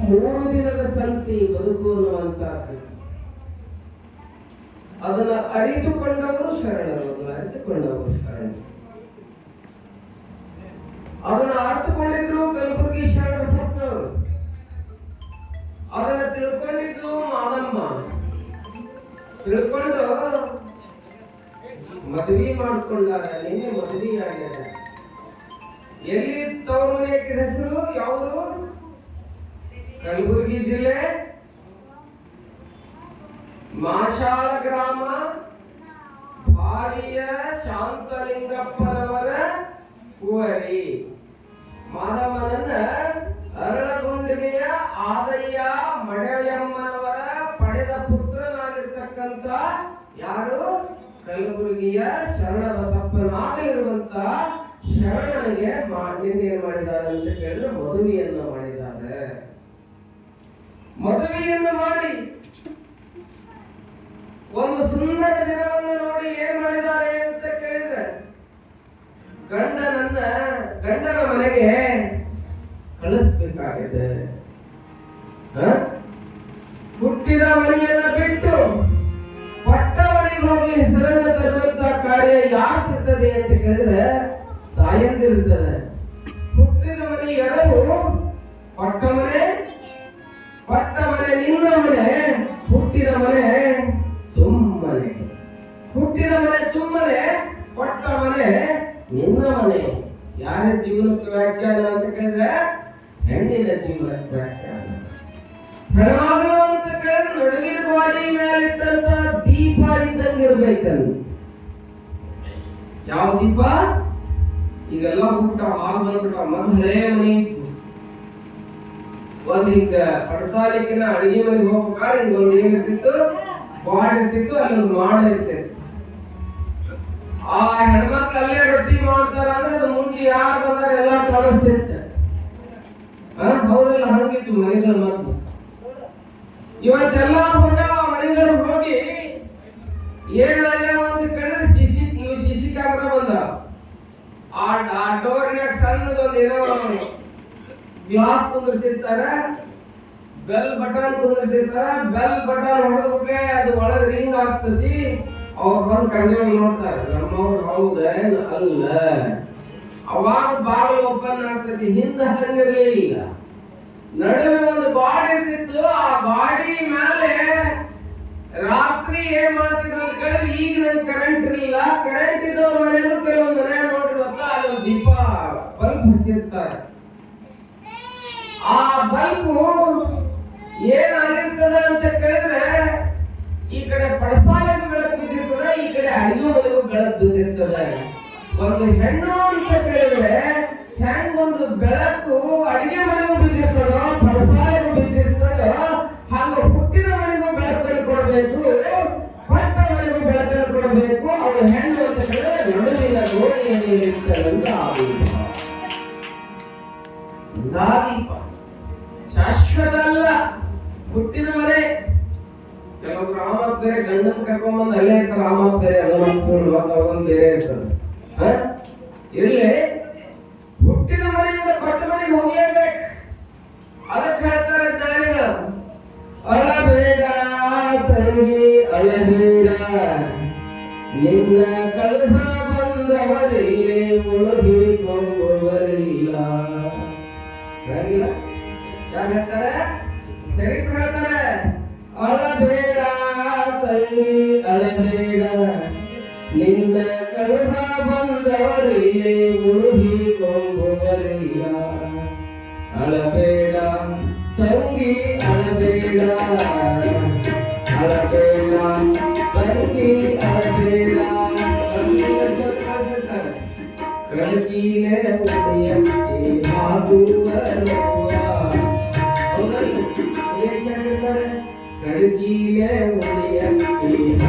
3 ದಿನದ ಸಂತಿ ಬದುಕು ಅನ್ನುವಂತಹದ್ದು. ಅದನ್ನ ಅರಿತುಕೊಂಡವರು ಶರಣರು, ಅದನ್ನ ಅರಿತುಕೊಂಡವರು ಶರಣರು. ಅದನ್ನ ಅರ್ಥಕೊಂಡಿದ್ರು ಕಲಬುರಗಿ ಶರಣ ಸ್ವಪ್ನವರು, ಅದನ್ನ ತಿಳ್ಕೊಂಡಿದ್ದು ಮಾದಮ್ಮ. ತಿಳ್ಕೊಂಡು ಮದುವೆ ಮಾಡ್ಕೊಂಡಾರ, ನಿನ್ನೆ ಮದುವೆ ಆಗ್ಯಾರ. ಎಲ್ಲಿ ತವರು ಮನೆಯ ಹೆಸರು ಯಾವುದು? ಕಲಬುರಗಿ ಜಿಲ್ಲೆ ಮಾಶಾಳ ಗ್ರಾಮ, ಭಾರಿಯ ಶಾಂತಲಿಂಗಪ್ಪನವರ ಕುವರಿ. ಮಾದಮ್ಮನನ್ನ ಅರಳಗುಂಡಿಗೆಯ ಆದಯ್ಯ ಮಡೆಯಮ್ಮನವರ ಪಡೆದ ಪುತ್ರನಾಗಿರ್ತಕ್ಕಂಥ ಯಾರು? ಕಲಬುರಗಿಯ ಶರಣ ಬಸಪ್ಪನಾಗಲಿರುವಂತ ಶರಣನಿಗೆ ಏನ್ ಮಾಡಿದ್ದಾರೆ ಅಂತ ಕೇಳಿದ್ರೆ ಮದುವೆಯನ್ನ ಮಾಡಿದ್ದಾರೆ. ಮದುವೆಯನ್ನು ಮಾಡಿ ಒಂದು ಸುಂದರ ದಿನವನ್ನು ನೋಡಿ ಏನ್ ಮಾಡಿದ್ದಾರೆ ಅಂತ ಕೇಳಿದ್ರೆ ಗಂಡನ ಮನೆಗೆ ಕಳಿಸ್ಬೇಕಾಗಿದೆ. ಹುಟ್ಟಿದ ಮನೆಯನ್ನ ಬಿಟ್ಟು ಪಟ್ಟ ಮನೆಗೆ ಹೋಗಿ ಹೆಸರನ್ನ ತರುವಂತ ಕಾರ್ಯ ಯಾಕಿರ್ತದೆ ಅಂತ ಕೇಳಿದ್ರೆ ತಾಯಂದಿರುತ್ತದೆ. ಹುಟ್ಟಿದ ಮನೆ ಎರವು, ಪಟ್ಟ ಮನೆ ನಿನ್ನ ಮನೆ, ಹುಟ್ಟಿದ ಮನೆ ಸುಮ್ಮನೆ. ಹುಟ್ಟಿದ ಮನೆ ಸುಮ್ಮನೆ, ಪಟ್ಟ ಮನೆ ನಿನ್ನ ಮನೆ. ಯಾರ ಜೀವನಕ್ಕೆ ವ್ಯಾಖ್ಯಾನ ಅಂತ ಕೇಳಿದ್ರೆ ಹೆಣ್ಣಿನ ಜೀವನಕ್ಕೆ ವ್ಯಾಖ್ಯಾನ. ಹೆಣ್ಮಗಳು ಅಂತ ಕೇಳಿದ್ರೆ ನಡುಗಿನ ಗೋಡಿ ಮೇಲಿಟ್ಟಂತ ದೀಪ ಇದ್ದಂಗಿರ್ಬೇಕಂತ. ಯಾವ ದೀಪ? ಈಗೆಲ್ಲ ಊಟ ಹಾಲು ಬಂದ್ಬಿಟ್ಟ. ಮೊದಲೇ ಮನೆ ಇತ್ತು, ಒಂದ್ ಹಿಂಗ ಪಡಸಾಲಿಕಿನ ಅಡಿಗೆ ಮನೆಗೆ ಹೋಗ್ಬೇಕಾದ್ರೆ ಹಿಂಗೊಂದು ಏನಿರ್ತಿತ್ತು, ಬಾಡ್ ಇರ್ತಿತ್ತು, ಅಲ್ಲೊಂದು ಮಾಡ ಇರ್ತಿತ್ತು. ಆ ಹೆಣ್ಮಕ್ಳು ಅಲ್ಲೇ ರೊಟ್ಟಿ ಮಾಡ್ತಾರ ಅಂದ್ರೆ ಅದು ಮುಂದೆ ಯಾರು ಬಂದಾರ ಎಲ್ಲ ಕಳಿಸ್ತಿತ್ತ. ಹೌದಲ್ಲ, ಹಂಗಿತ್ತು ಮನೆಗಳ ಮಾತು. ಇವತ್ತೆಲ್ಲ ಹೋಗ್ಯಾವ ಮನೆಗಳಿಗೆ ಹೋಗಿ ಏನಾಗ್ಯಾವ ಅಂತ ಕೇಳಿದ್ರೆ ಸಿಸಿ ಕ್ಯಾಮ್ರಾ ಬಂದ. ಆ ಡೋರ್ನಾಗ ಸಣ್ಣದೊಂದು ಏನೋ ಗ್ಲಾಸ್ ಕುಂದಿರ್ಸಿರ್ತಾರೆ, ಬೆಲ್ ಬಟನ್ ಕುಂದಿರ್ಸಿರ್ತಾರೆ. ಬೆಲ್ ಬಟನ್ ಹೊಡೆದ್ಬಿಟ್ರೆ ಅದು ಒಳಗೆ ರಿಂಗ್ ಆಗ್ತತಿ. ಅವ್ರು ಬಂದು ಕಣ್ಣಲ್ಲಿ ನೋಡ್ತಾರೆ, ನಮ್ಮವ್ರು ಹೌದೇನು ಅಲ್ಲ. ಅವಾಗ ಬಾಗಿಲು ಓಪನ್ ಆಗ್ತತಿ. ಹಿಂದೆ ಹಂಗಿರ್ಲಿಲ್ಲ, ನಡುವೆ ಒಂದು ಗಾಡಿ ಇರ್ತಿತ್ತು. ಆ ಗಾಡಿ ಮೇಲೆ ರಾತ್ರಿ ಏನ್ ಮಾಡ್ತಿದ್ರು ಅಂತ ಕೇಳಿದ್ರೆ, ಈಗ ನನ್ ಕರೆಂಟ್ ಇರಲಿಲ್ಲ. ಕರೆಂಟ್ ಇದ್ದವ್ರ ಮನೆಯಲ್ಲೂ ಕೆಲವೊಂದು ಮನೆ ನೋಡಿರುತ್ತ ಅಲ್ಲೊಂದು ದೀಪ ಬಲ್ಬ್ ಹಚ್ಚಿರ್ತಾರೆ. ಆ ಬಲ್ಬು ಏನಾಗಿರ್ತದೆ ಅಂತ ಕೇಳಿದ್ರೆ, ಈ ಕಡೆ ಪಡಸಾಲೆಗೂ ಬೆಳಕು ಬಿದ್ದಿರ್ತದೆ, ಈ ಕಡೆ ಅಡಿಗೆ ಮನೆಗೂ ಬೆಳಕು ಬಿದ್ದಿರ್ತದೆ. ಒಂದು ಹೆಣ್ಣು ಅಂತ ಕೇಳಿದ್ರೆ ಹೆಂಗ್ ಒಂದು ಬೆಳಕು ಅಡಿಗೆ ಮನೆಗೂ ಬಿದ್ದಿರ್ತದೋ, ಪಡಸಾಲೆಗೂ ಬಿದ್ದಿರ್ತದೋ, ಹಾಗೆ ಹುಟ್ಟಿದ ಮನೆಗೂ ಬೆಳಕನ್ನು ಕೊಡಬೇಕು, ಪಟ್ಟ ಮನೆಗೂ ಬೆಳಕನ್ನು ಕೊಡಬೇಕು. ಅವಳು ಹೆಣ್ಣು ಅಂತ ಕೇಳಿದ್ರೆ ನಡುವಿನ ಗೋಡೆಯಲ್ಲಿ ಇರ್ತದಂತ ಆ ದೀಪ ಶಾಶ್ವತ ಅಲ್ಲ. ಹುಟ್ಟಿದ ಮನೆ ಕೆಲವು ರಾಮ ಬೇರೆ, ಗಂಡನ ಕರ್ಕೊಂಡ್ಬಂದು ಅಲ್ಲೇ ಇರ್ತಾರೆ. ರಾಮ ಬೇರೆ, ಅಲ್ಲ ಬೇರೆ ಇರ್ತದೆ. ಇರ್ಲಿ, ಹುಟ್ಟಿದ ಮನೆಯಿಂದ ಕೊಟ್ಟ ಮನೆಗೆ ಹೋಗಲೇಬೇಕು. ಅದಕ್ಕೆ ಹೇಳ್ತಾರೆ ಜ್ಞಾನಿಗಳು, ಅಳಬೇಡ ತಂಗಿ ಅಳಬೇಡ, ನಿನ್ನ ಕಲ್ಹ ಬಂದವರಿಲ್ಲೇ ಉಳಿದುಕೊಳ್ಳುವರಿಲ್ಲ. ಯಾರಿಲ್ಲ? ಯಾರು ಹೇಳ್ತಾರೆ? ಶರೀಫ್ ಹೇಳ್ತಾರೆ, ಅಳಬೇಡ ತಂಗಿ ಅಳಬೇಡ, ನಿನ್ನ ಕಲ್ಹ ಬಂದವರಿಲ್ಲೇ ಉಳಿದುಕೊಳ್ಳುವರಿಲ್ಲ. ಅಳಬೇಡ ತಂಗಿ ಅಳಬೇಡ, ಅಳಬೇಡ ತಂಗಿ ಅಳಬೇಡ. ಕಳಕಿಲೆ ಉದಯಕ್ಕೆ ಆಗುವ ನೋವ. ಕಡಗಿಲೆ ಉದಯಕ್ಕೆ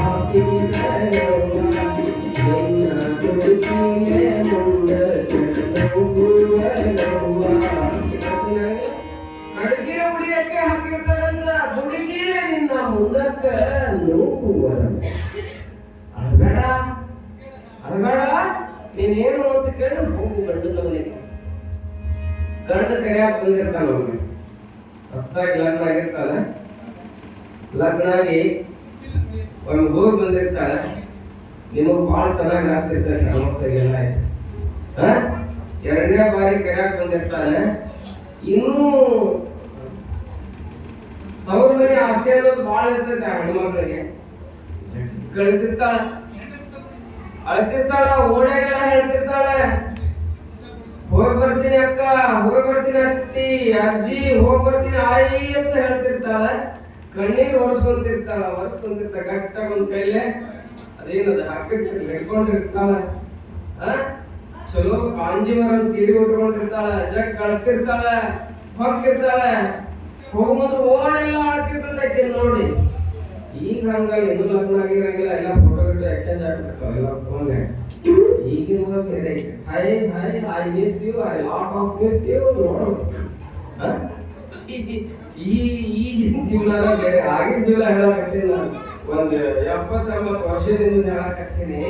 ಆಗುವ ನೋವ, ನಿನ್ನ ಕಡಗಿಲೆ ಮುಂದಕ್ಕೆ ಹೋಗುವ ನೋವ. ಕಡಗಿಲೆ ಉಳಿಯಕ್ಕೆ ಹಾಕಿರ್ತಕ್ಕಂಥ ದುಡುಗಿಲೆ ನಿನ್ನ ಮುಂದಕ್ಕ ನೋವುವ. ಅಳಬೇಡ ಅಳಬೇಡ, ನೀನೇನು ಅಂತ ಕೇಳಿದ್ರೆ ಹೋಗು ಗಂಡನ ಮನೆಗೆ. ಗಂಡ ಕರೆಯಾಕ ಬಂದಿರ್ತಾನ. ಹೊಸದಾಗಿ ಲಗ್ನ ಆಗಿರ್ತಾಳೆ, ಲಗ್ನ ಆಗಿ ಒಂದು ಹೋಗಿ ಬಂದಿರ್ತಾಳೆ, ನಿಮಗ್ ಭಾಳ ಚೆನ್ನಾಗಿ ಆಗ್ತಿರ್ತಾರೆ ಹೆಣ್ಮಕ್ಳಿಗೆಲ್ಲ. ಎರಡನೇ ಬಾರಿ ಕರೆಯಾಕ್ ಬಂದಿರ್ತಾಳೆ, ಇನ್ನೂ ಅವ್ರ ಮನೆ ಆಸೆ ಅನ್ನೋದು ಭಾಳ ಇರ್ತೈತೆ ಆ ಹೆಣ್ಮಕ್ಳಿಗೆ. ಅಳ್ತಿರ್ತಾಳ, ಓಣ್ಯಾಗೆಲ್ಲ ಹೇಳ್ತಿರ್ತಾಳೆ, ಹೋಗಿ ಬರ್ತೀನಿ ಅಕ್ಕ, ಹೋಗಿ ಬರ್ತೀನಿ ಅತ್ತಿ, ಅಜ್ಜಿ, ಹೋಗಿ ಬರ್ತೀನಿ ಆಯಿ ಅಂತ ಹೇಳ್ತಿರ್ತಾಳ. ಕಣ್ಣೀರು ಒರೆಸ್ಕೊಂತಿರ್ತಾಳ ಗಟ್ಟಾಗ ಒಂದ್ ಕೈಲೆ ಅದೇನದ ಹಾಕಿರ್ತಿರ್ಲಿ ಹಿಡ್ಕೊಂಡಿರ್ತಾಳ. ಚಲೋ ಕಾಂಜೀವರಂ ಸೀರೆ ಉಟ್ಕೊಂಡಿರ್ತಾಳ, ಜಗ್ ಕಳ್ತಿರ್ತಾಳ, ಹೊಕ್ಕಿರ್ತಾಳ. ಹೋಗುವುದು ಓಡೆಲ್ಲ ಆಡ್ತಿರ್ತೈತೆ ನೋಡಿ. ಈಗ ಹಂಗಲ್ಲ, ಇನ್ನೂ ಲಗ್ನ ಆಗಿರಂಗಿಲ್ಲ, ಎಲ್ಲ ಫೋಟೋ ಗಿಟೋ ಎಕ್ಸ್ಚೇಂಜ್ ಆಗ್ಬಿಡ್ತಾವ ಎಲ್ಲ ಫೋನ್. ಈಗಿನ ಬೇರೆ ಐತೆ, hi hi I miss you, I lot of miss you. ನೋಡು ಈಗಿನ ಜೀವನ ಬೇರೆ, ಆಗಿನ ಜೀವನ ಹೇಳಕತ್ತೀನಿ ನಾನು. ಒಂದು 70-80 ವರ್ಷದಿಂದ ಹೇಳಕತ್ತೀನಿ.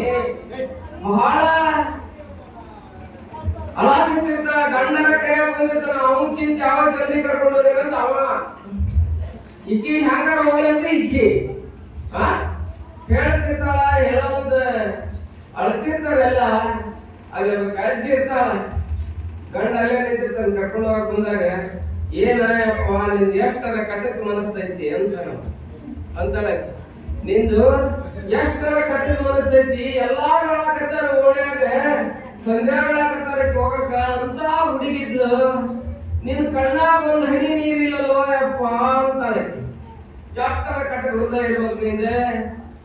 ಬಹಳ ಅಳಾಕತ್ತಿರ್ತಾಳ, ಗಂಡನ ಕೈಯಾಗ ಬಂದಿರ್ತಾನ, ಅವನ್ ಚಿಂತೆ ಯಾವಾಗ ಜಲ್ದಿ ಕರ್ಕೊಂಡು ಹೋದಿರಂತ ಅವ. ಇಕ್ಕಿ ಹ್ಯಾಂಗಾರ ಹೋಗಲಂತ ಇಕ್ಕಿ ಹೇಳ್ತಿರ್ತಾಳ. ಹೇಳೋ ಮುಂದ ಅಳ್ತಿರ್ತಾರೆಲ್ಲ, ಅಲ್ಲಿ ಅಜ್ಜಿ ಇರ್ತಾಳ, ಗಂಡ ಅಲ್ಲೇ ನಿಂತಿರ್ತಾನ. ಕರ್ಕೊಂಡು ಹೋಗಕ್ ಬಂದಾಗ, ಏನಪ್ಪ ನಿಂದು ಎಷ್ಟರ ಕಟಕ್ ಮನಸ್ಸೈತಿ ಅಂತಾಳೆ. ನಿಂದು ಎಷ್ಟರ ಕಟಕ್ ಮನಸ್ಸೈತಿ, ಎಲ್ಲಾರು ಹೇಳಕತ್ತಾರ ಓಣ್ಯಾಗ, ಸಂಧ್ಯಾ ಹೇಳಕತ್ತಾರ ಹೋಗಕ ಅಂತ ಹುಡುಗಿದ್ಲು, ನಿನ್ ಕಣ್ಣಾಗ ಒಂದ್ ಹನಿ ನೀರಿಲ್ಲಲ್ವ ಯಪ್ಪ ಅಂತಾಳೆ. ಎಷ್ಟರ ಕಟಕ್ ಹೃದಯ ಇರ್ಬೇಕು ನಿಂದೆ,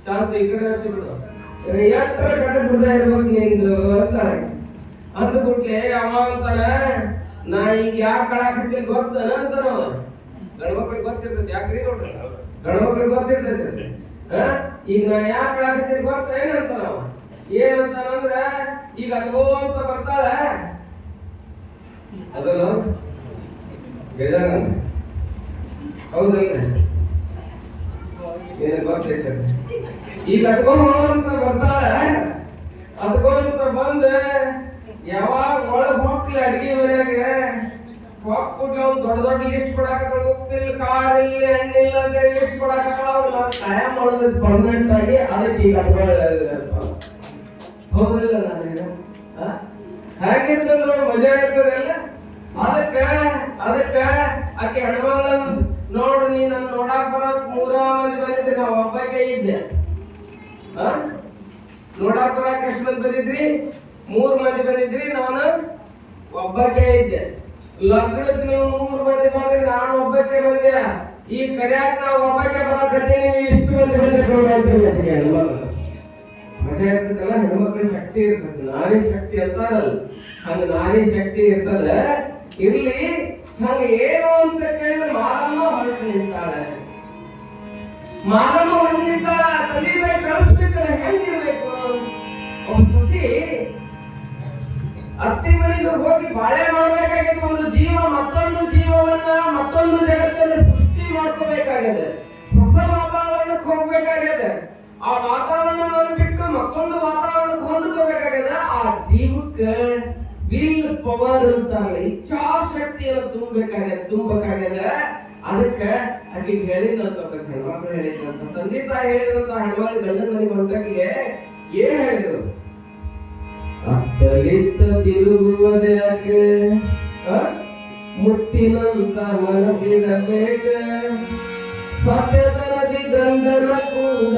ಶಾಂತಿ ಈ ಕಡೆ ಹಚ್ಚಿಬಿಡು, ಎಷ್ಟರ ಕಟಕ್ ಹೃದಯ ಇರ್ಬೇಕು ನಿಂದು ಅಂತಾಳೆ. ಅಂದ ಗುಟ್ಲೆ ಅವ ಅಂತಾನೆ, ನಾ ಈಗ ಯಾಕೆ ಕಳಾಕತ್ತೀನಿ ಗೊತ್ತನ ಅಂತಾನವ. ಗಂಡ್ಮಕ್ಳಿಗೆ ಗೊತ್ತಿರ್ತೈತಿ, ಯಾಕ್ರಿ ನೋಡ್ರಿ, ಗಂಡ್ಮಕ್ಳಿಗೆ ಗೊತ್ತಿರ್ತೈತಿ. ಈಗ ನಾ ಯಾಕೆ ಕಳಾಕತ್ತೀನಿ ಗೊತ್ತ ಏನಂತಾನವ. ಏನಂತಾನಂದ್ರ, ಈಗ ಅದೋ ಅಂತ ಬರ್ತಾಳ, ಅದಲ್ಲ ಬೇಜಾರ ಹೌದಲ್ಲ, ಏನ್ ಗೊತ್ತೈತೆ. ಈಗ ಅದಕ್ಕೊಂತ ಬರ್ತಾಳ, ಅದಕ್ಕೊಂತ ಬಂದ ಯಾವಾಗ ಒಳಗ್ ಹೋಗ್ತಿಲ್ಲ ಅಡಿಗೆ ಮನ್ಯಾಗ ಹೋಗ್ಬಿಟ್ಟು ಅವ್ನು ದೊಡ್ಡ ಲಿಸ್ಟ್ ಕೊಡಾಕತ್ತಾಳ. ಉಪ್ಪಿಲ್ಲ, ಖಾರ ಇಲ್ಲ, ಎಣ್ಣಿಲ್ಲ ಅಂತ ಲಿಸ್ಟ್ ಕೊಡಾಕತ್ತಾಳ. ಅವ್ರು ನಾವು ಸಹಾಯ ಮಾಡೋದು ಪರ್ಮನೆಂಟ್ ಆಗಿ ಅದಕ್ಕೆ ಈಗ ಹೌದಿಲ್ಲ. ನಾನೀಗ ಹಾಗಿರ್ತದ ನೋಡಿ, ಮಜಾ ಇರ್ತದಲ್ಲ. ಅದಕ್ಕ ಆಕೆ ಹೆಣ್ಮಗಳ ನೋಡು, ನೀ ನನ್ ನೋಡಾಕ್ ಬರೋಕ್ 3 ಮಂದಿ ಬಂದಿದ್ರಿ, ನಾವ್ ಒಬ್ಬಕ್ಕೆ ಇದ್ದೆ. ನೋಡಾಕ್ ಬರಾಕ್ ಎಷ್ಟು ಮಂದಿ ಬಂದಿದ್ರಿ? 3 ಮಂದಿ ಬಂದಿದ್ರಿ, ನಾನು ಒಬ್ಬಕ್ಕೆ ಇದ್ದೆ. ಲಗ್ನಕ್ಕೆ ನೀವು 100 ಮಂದಿ ಬಂದ್ರಿ, ನಾನು ಒಬ್ಬಕ್ಕೆ ಬಂದೆ. ಈ ಕರ್ಯಾಕ ನಾವು ಒಬ್ಬಕ್ಕೆ ಬರಾಕತ್ತೀನಿ, ನೀವು ಇಷ್ಟು ಮಂದಿ ಬಂದಿರಿ. ಮಜಾ ಇರ್ತದಲ್ಲ, ಹೆಣ್ಮಕ್ಳ ಶಕ್ತಿ ಇರ್ತದೆ, ನಾರಿ ಶಕ್ತಿ ಅಂತಾರಲ್ಲ, ಹಂಗ ನಾರಿ ಶಕ್ತಿ ಇರ್ತದ. ಇರ್ಲಿ, ಹಂಗ ಏನು ಅಂತ ಕೇಳಿದ್ರೆ ಮಾರಮ್ಮ ಹೊರಟು ನಿಂತಾಳೆ. ಮಾರಮ್ಮ ಹೊರಟು ನಿಂತಾಳ, ಕಲಿಬೇಕು, ಕಳಿಸ್ಬೇಕಲ್ಲ, ಹೆಂಗಿರ್ಬೇಕು. ಒಬ್ಬ ಸೊಸಿ ಅತ್ತಿ ಮನೆಗೆ ಹೋಗಿ ಬಾಳೆ ಮಾಡ್ಬೇಕಾಗಿದೆ. ಒಂದು ಜೀವ ಮತ್ತೊಂದು ಜೀವವನ್ನ, ಮತ್ತೊಂದು ಜಗತ್ತನ್ನ ಸೃಷ್ಟಿ ಮಾಡ್ಕೋಬೇಕಾಗಿದೆ. ಹೊಸ ವಾತಾವರಣಕ್ಕೆ ಹೋಗ್ಬೇಕಾಗಿದೆ. ಆ ವಾತಾವರಣವನ್ನು ಬಿಟ್ಟು ಮತ್ತೊಂದು ವಾತಾವರಣಕ್ಕೆ ಹೊಂದ್ಕೋಬೇಕಾಗಿದೆ. ಆ ಜೀವಕ್ಕೆ ವಿಲ್ ಪವರ್ ಅಂತಾರಲ್ಲ, ಇಚ್ಛಾಶಕ್ತಿಯನ್ನು ತುಂಬಬೇಕಾಗಿದೆ. ಅದಕ್ಕೆ ಆಕೆ ಹೇಳಿದ್ನಂತ, ಹೆಣ್ಮಕ್ಳು ಹೇಳಿದ್ರಂತ, ತಂದೆ ತಾಯಿ ಹೇಳಿದ್ರಂತ. ಹೆಣ್ಮಕ್ಳು ಗಂಡನ ಮನೆಗೆ ಹೊಂದಕ್ಕೆ ಏನ್ ಹೇಳಿದ್ರು? ಅತ್ತಲಿತ್ತ ತಿರುಗುವುದ್ಯಾಕೆ, ಮುತ್ತಿನಂತ ಮನಸ್ಸಿರಬೇಕ, ಸತ್ಯತನದಿ ಗಂಡನ ಕೂಡ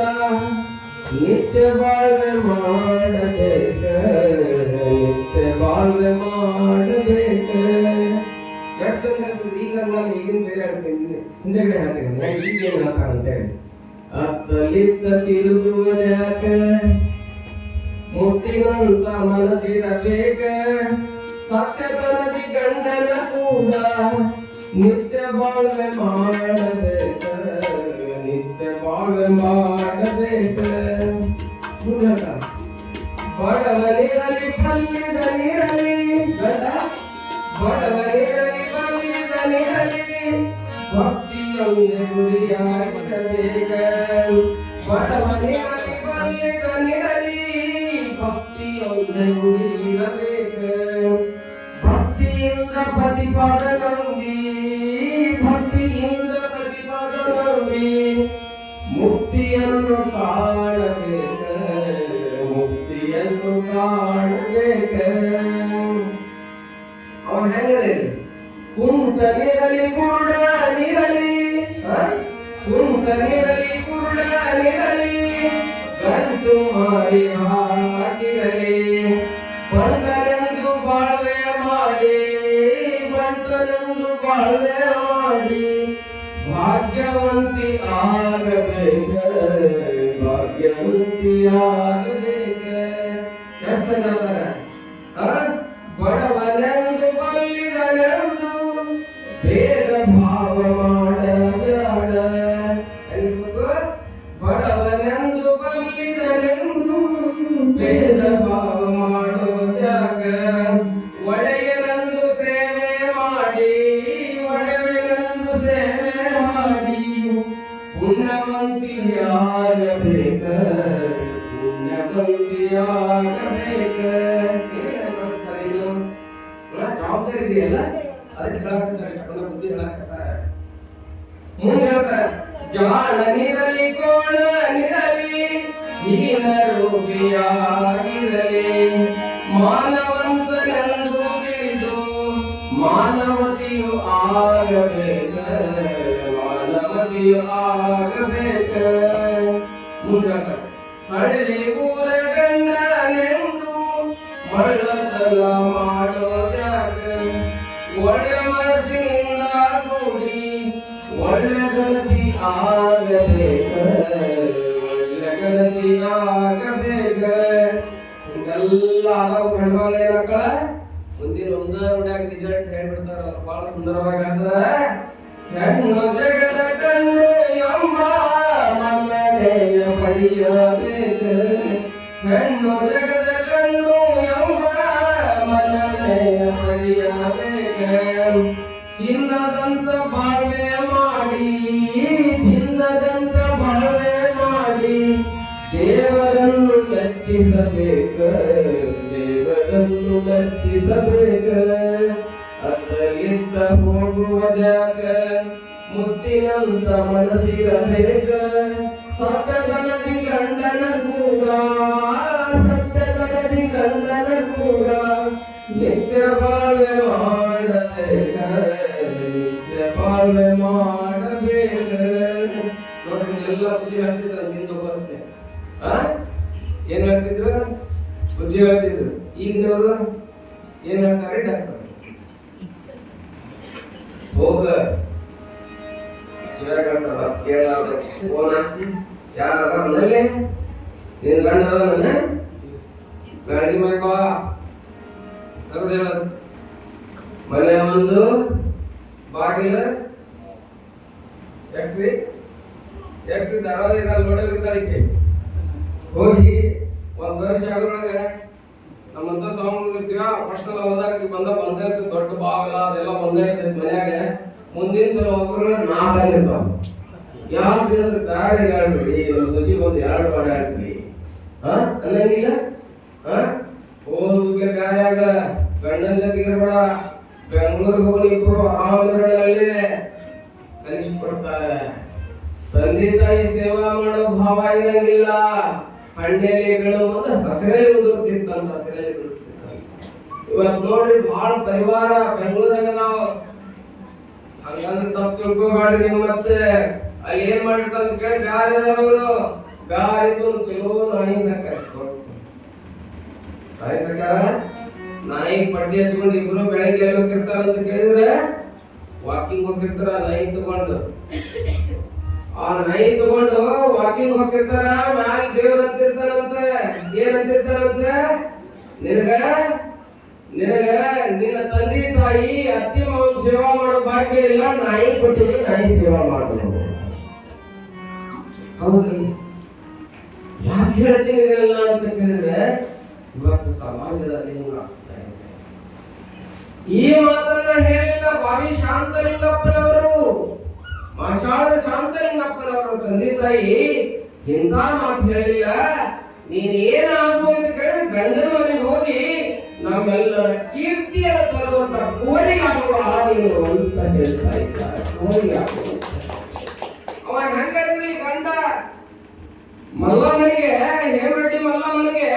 ನಿತ್ಯ ಬಾಳ್ವೆ ಮಾಡಬೇಕ, ನಿತ್ಯ ಬಾಳ್ವೆ ಮಾಡಬೇಕ. ಎಷ್ಟು ಚಂದ ಹೇಳ್ತೀವಿ. ಈಗ ನಾನು ಈಗಿನ ಬೇರೆ ಹೇಳ್ತೀನಿ, ಹಿಂದೆಗಡೆ ಹೇಳ್ತೀನಿ, ಈಗೇನು ಹೇಳ್ತಾರಂತೆ. ಅತ್ತಲಿತ್ತ ತಿರುಗುವುದ್ಯಾಕ, ಮುತ್ತಿನಂತ ಮನಸ್ಸಿರಬೇಕ, ಸತ್ಯತನದಿ ಗಂಡನ ಕೂಡ ನಿತ್ಯ ಬಾಳ್ವೆ ಮಾಡಬೇಕ, ನಿತ್ಯ ಬಾಳ್ವೆ ಮಾಡಬೇಕ. ಬಡವನಿರಲಿ ಪಲ್ಲಿದ ನೀರಲಿ, ಬಡವನಿರಲಿ ಪಲ್ಲಿದ ನೀರಲಿ, ಭಕ್ತಿಯೊಂದೇ ಗುರಿಯಾಗಿರಬೇಕ. ಬಡವನಿರಲಿ ಪಲ್ಲಿದ ನೀರಲಿ, ಭಕ್ತಿಯೊಂದೇ ಗುರಿಯಿರಬೇಕ. ಭಕ್ತಿಯಿಂದ ಪ್ರತಿಪಾದನಂದಿ, ಭಕ್ತಿಯಿಂದ ಮುಕ್ತಿಯನ್ನು ಕಾಣಬೇಕ, ಮುಕ್ತಿಯನ್ನು ಕಾಣಬೇಕ. ಅವ ಹೆಂಗದೆ ಕುಂಟನಿರಲಿ ಕುರುಡನಿರಲಿ, ಕುಂಟನಿರಲಿ ಕುರುಡನಿರಲಿ, ಗಂಟು ಮಾರಿ ಹಾಕಿರಲಿ, ಬಂಟನೆಂದು ಬಾಳ್ವೆ ಮಾಡಿ, ಬಂಟನೆಂದು ಬಾಳ್ವೆ ಮಾಡಿ, ಭಾಗ್ಯವಂತಿ ಆಗಬೇಕ, ಭಾಗ್ಯವಂತಿ ಆಗಬೇಕ. ಎಷ್ಟು ಹೇಳ್ತಾರ, ಬಡವನೆಂದು ಬಲ್ಲಿದನೆಂದು ಭೇದ ಭಾವ ಮಾಡಬೇಡ. ಬಡವನೆಂದು ಬಲ್ಲಿದನೆಂದು ಭೇದ ಭಾವ ಮಾಡೋದ್ಯಾಗ, ಒಡೆಯನೆಂದು ಸೇವೆ ಮಾಡಿ, ಒಡೆಯನೆಂದು ಸೇವೆ ಮಾಡಿ, ಪುಣ್ಯವಂತಿಯಾಗಬೇಕ, ಪುಣ್ಯವಂತಿಯಾಗಬೇಕ. ಜವಾಬ್ದಾರಿ ಇದೆಯಲ್ಲ, ಅದಕ್ಕೆ ಹೇಳಕತ್ತಾರೆ, ಇಷ್ಟಕೊಂಡ ಬುದ್ಧಿ ಹೇಳಕತ್ತಾರೆ. ಮುಂದೆ ಹೇಳ್ತಾರೆ, ಜಾಣನಿರಲಿ ಕೋಣನಿರಲಿ, ಹೀನರೂಪಿಯಾಗಿರಲಿ, ಮಾನವಂತನೆಂದು ತಿಳಿದು ಮಾನವತಿಯು ಆಗಬೇಕ, ಮಾನವತಿಯು ಆಗಬೇಕ. ಮುಂದೆ ಹೇಳ್ತಾರೆ, ಹಳ್ಳಿ ಊರ ಗಂಡನೆಂದು ಮಳ್ಳತನ ಮಾಡೋದ್ಯಾಗ, ಒಳ್ಳೆ ಮನಸ್ಸಿನಿಂದ ಕೂಡಿ ಒಳ್ಳೆ ಗತಿ ಆಗಬೇಕ, ಒಳ್ಳೆ ಗತಿ ಆಗಬೇಕ. ಹಿಂಗೆಲ್ಲ ಆದವು ಗಂಡಗಳ ಮಕ್ಕಳ ಮುಂದಿನ ಒಂದ ನೋಡ್ಯಾಗ ರಿಸಲ್ಟ್ ಹೇಳ್ಬಿಡ್ತಾರ. ಅವ್ರು ಬಹಳ ಸುಂದರವಾಗಿ ಹೇಳ್ತಾರ, ಹೆಣ್ಣು ಜಗದ ಕಣ್ಣು ಎಂಬ ಮನ್ನಣೆಯ ಪಡೆಯಬೇಕ, ಹೆಣ್ಣು ಜಗದ ಕಣ್ಣು ಎಂಬ ಮನ್ನಣೆಯ ಪಡೆಯಬೇಕ, ಚಿನ್ನದಂತ ಬಾಳ್ವೆ ಮಾಡಿ, ಚಿನ್ನದಂತ ಬಾಳ್ವೆ ಮಾಡಿ, ದೇವರನ್ನು ಮೆಚ್ಚಿಸಬೇಕ, ದೇವರನ್ನು ಮೆಚ್ಚಿಸಬೇಕ. ಅಸಲಿದ್ದ ಹೋಗುವುದ್ಯಾಕ, ಮುತ್ತಿನಂತ ಮನಸ್ಸಿರಬೇಕ, ಸತ್ಯದಲ್ಲಿ ಗಂಡನ ಕೂಡ, ಸತ್ಯದಲ್ಲಿ ಗಂಡನ ಕೂಡ, ನಿತ್ಯ ಬಾಳ್ವೆ ಮಾಡಬೇಕ, ನಿತ್ಯ ಬಾಳ್ವೆ ಮಾಡಬೇಕ. ನೋಡ್ರಿ ಎಲ್ಲ ಬುದ್ಧಿ ಹೇಳ್ತಿದ್ರು, ನಿಂದು ಬರುತ್ತೆ. ಏನ್ ಹೇಳ್ತಿದ್ರು? ಬುದ್ಧಿ ಹೇಳ್ತಿದ್ರು. ಈಗಿನವರು ಏನ್ ಹೇಳ್ತಾರೆ? ಡಾಕ್ಟರ್ ಹೋಗ ಯಾರ ಮನೇಲಿ ನೀನ್ ಗಂಡ ಬೆಳಗ್ಗೆ ಮಾಡ್ಕೋ ತಗದ ಮನೆ ಒಂದು ಬಾಗಿಲ ಎಕ್ಟ್ರಿ ದರವಾಜೆ ನೋಡೋಕೆ ಹೋಗಿ ಒಂದ್ ವರ್ಷ ಆಗೋಳಗ ನಮ್ಮಂತ ಸ್ವಾಮಿಗಳು ಇರ್ತೀವ. ಫಸ್ಟ್ ಸಲ ಹೋದಾಗ ಬಂದೇ ಇರ್ತದೆ, ದೊಡ್ಡ ಬಾಗಲ ಅದೆಲ್ಲ ಬಂದೇ ಇರ್ತೈತಿ ಮನ್ಯಾಗ. ಮುಂದಿನ ಸಲ ಹೋಗ್ರು ನಾಲ್ಕಾಗಿರ್ತಾವ. ಯಾಕೆ ಕಾರ್ಯ ಹೇಳ್ಬಿಡಿ, ಖುಷಿ ಬಂದು 2 ವಾರ ಹೇಳ್ಬಿಡಿ ಅನ್ನಂಗಿಲ್ಲ. ಹೋದ ಕಾರ್ಯಾಗ ಗಂಡನ ಜೊತೆಗೆ ಇರ್ಬೇಡ, ಬೆಂಗಳೂರಿಗೆ ಹೋಗಿ ಇಬ್ರು ಆರಾಮದಲ್ಲಿ ಕಲಿಸಿಕೊಡ್ತಾರೆ. ತಂದೆ ತಾಯಿ ಸೇವಾ ಮಾಡೋ ಭಾವ ಇರಂಗಿಲ್ಲ. ಹಂಡೆಯಲ್ಲಿ ಬೀಳುವುದು ಹಸಿರಲ್ಲಿ ಉದುರ್ತಿತ್ತಂತ, ಹಸಿರಲ್ಲಿ ಬೀಳುತ್ತಿತ್ತ. ಇವತ್ತು ನೋಡ್ರಿ ಬಹಳ ಪರಿವಾರ ಬೆಂಗಳೂರಾಗ ನಾವು ಹಂಗಂದ್ರೆ ತಪ್ಪು ತಿಳ್ಕೊಬೇಡ್ರಿ. ನೀವು ಮತ್ತೆ ಅಲ್ಲಿ ಏನ್ ಮಾಡಿರ್ತಾರ ಅಂತ ಕೇಳಿ ಬ್ಯಾರೆ ಅವರು ಬ್ಯಾರಿದ್ದು ಚಲೋ ನಾಯಿ ಸಾಕಾರ ನಾಯಿ ಪಟ್ಟಿ ಹಚ್ಕೊಂಡು ಇಬ್ರು ಬೆಳಗ್ಗೆ ಎಲ್ಲಿ ಹೋಗಿರ್ತಾರ ಅಂತ ಕೇಳಿದ್ರೆ ವಾಕಿಂಗ್ ಹೋಗಿರ್ತಾರ. ನಾಯಿ ತಗೊಂಡು ವಾಕಿಂಗ್ ಹೋಗಿರ್ತಾರ. ಮ್ಯಾಲ ದೇವ್ರ ಅಂತಿರ್ತಾರಂತ. ಏನಂತಿರ್ತಾರಂತ? ನಿನಗ ನಿನ್ನ ತಂದೆ ತಾಯಿ ಅತ್ತಿ ಮಾವನ ಸೇವಾ ಮಾಡೋ ಭಾಗ್ಯ ಇಲ್ಲ, ನಾಯಿ ಕೊಟ್ಟಿನಿ, ನಾಯಿ ಸೇವಾ ಮಾಡೋದು. ಹೌದ್ರಿ? ಯಾಕೆ ಹೇಳ್ತೀನಿ ಇದೆಲ್ಲ ಅಂತ ಕೇಳಿದ್ರೆ ಇವತ್ತು ಸಮಾಜದಲ್ಲಿ ಆಗ್ತಾ ಇದೆ. ಈ ಮಾತನ್ನ ಹೇಳಿಲ್ಲ ಬಾವಿ ಶಾಂತಲಿಂಗಪ್ಪನವರು, ಮಾಷಾಳದ ಶಾಂತಲಿಂಗಪ್ಪನವರು ತಂದೆ ತಾಯಿ ಇಂಥ ಮಾತು ಹೇಳಿಲ್ಲ. ನೀನ್ ಏನಾದ್ರು ಅಂತ ಕೇಳಿದ್ರೆ ಗಂಡನ ಮನೆಗೆ ಹೋಗಿ ನಮ್ಮೆಲ್ಲರ ಕೀರ್ತಿಯನ್ನು ತರುವಂತ ಕೋರಿಗಾಗುವ ನೀನು ಅಂತ ಹೇಳ್ತಾ ಇದ್ದಾರೆ. ಕೋರಿಗಾಗುವ ಅವ ಹೆಂಗರಿ ಗಂಡ ಮಲ್ಲಮ್ಮನಿಗೆ ಹೇಮರೆಡ್ಡಿ ಮಲ್ಲಮ್ಮನಿಗೆ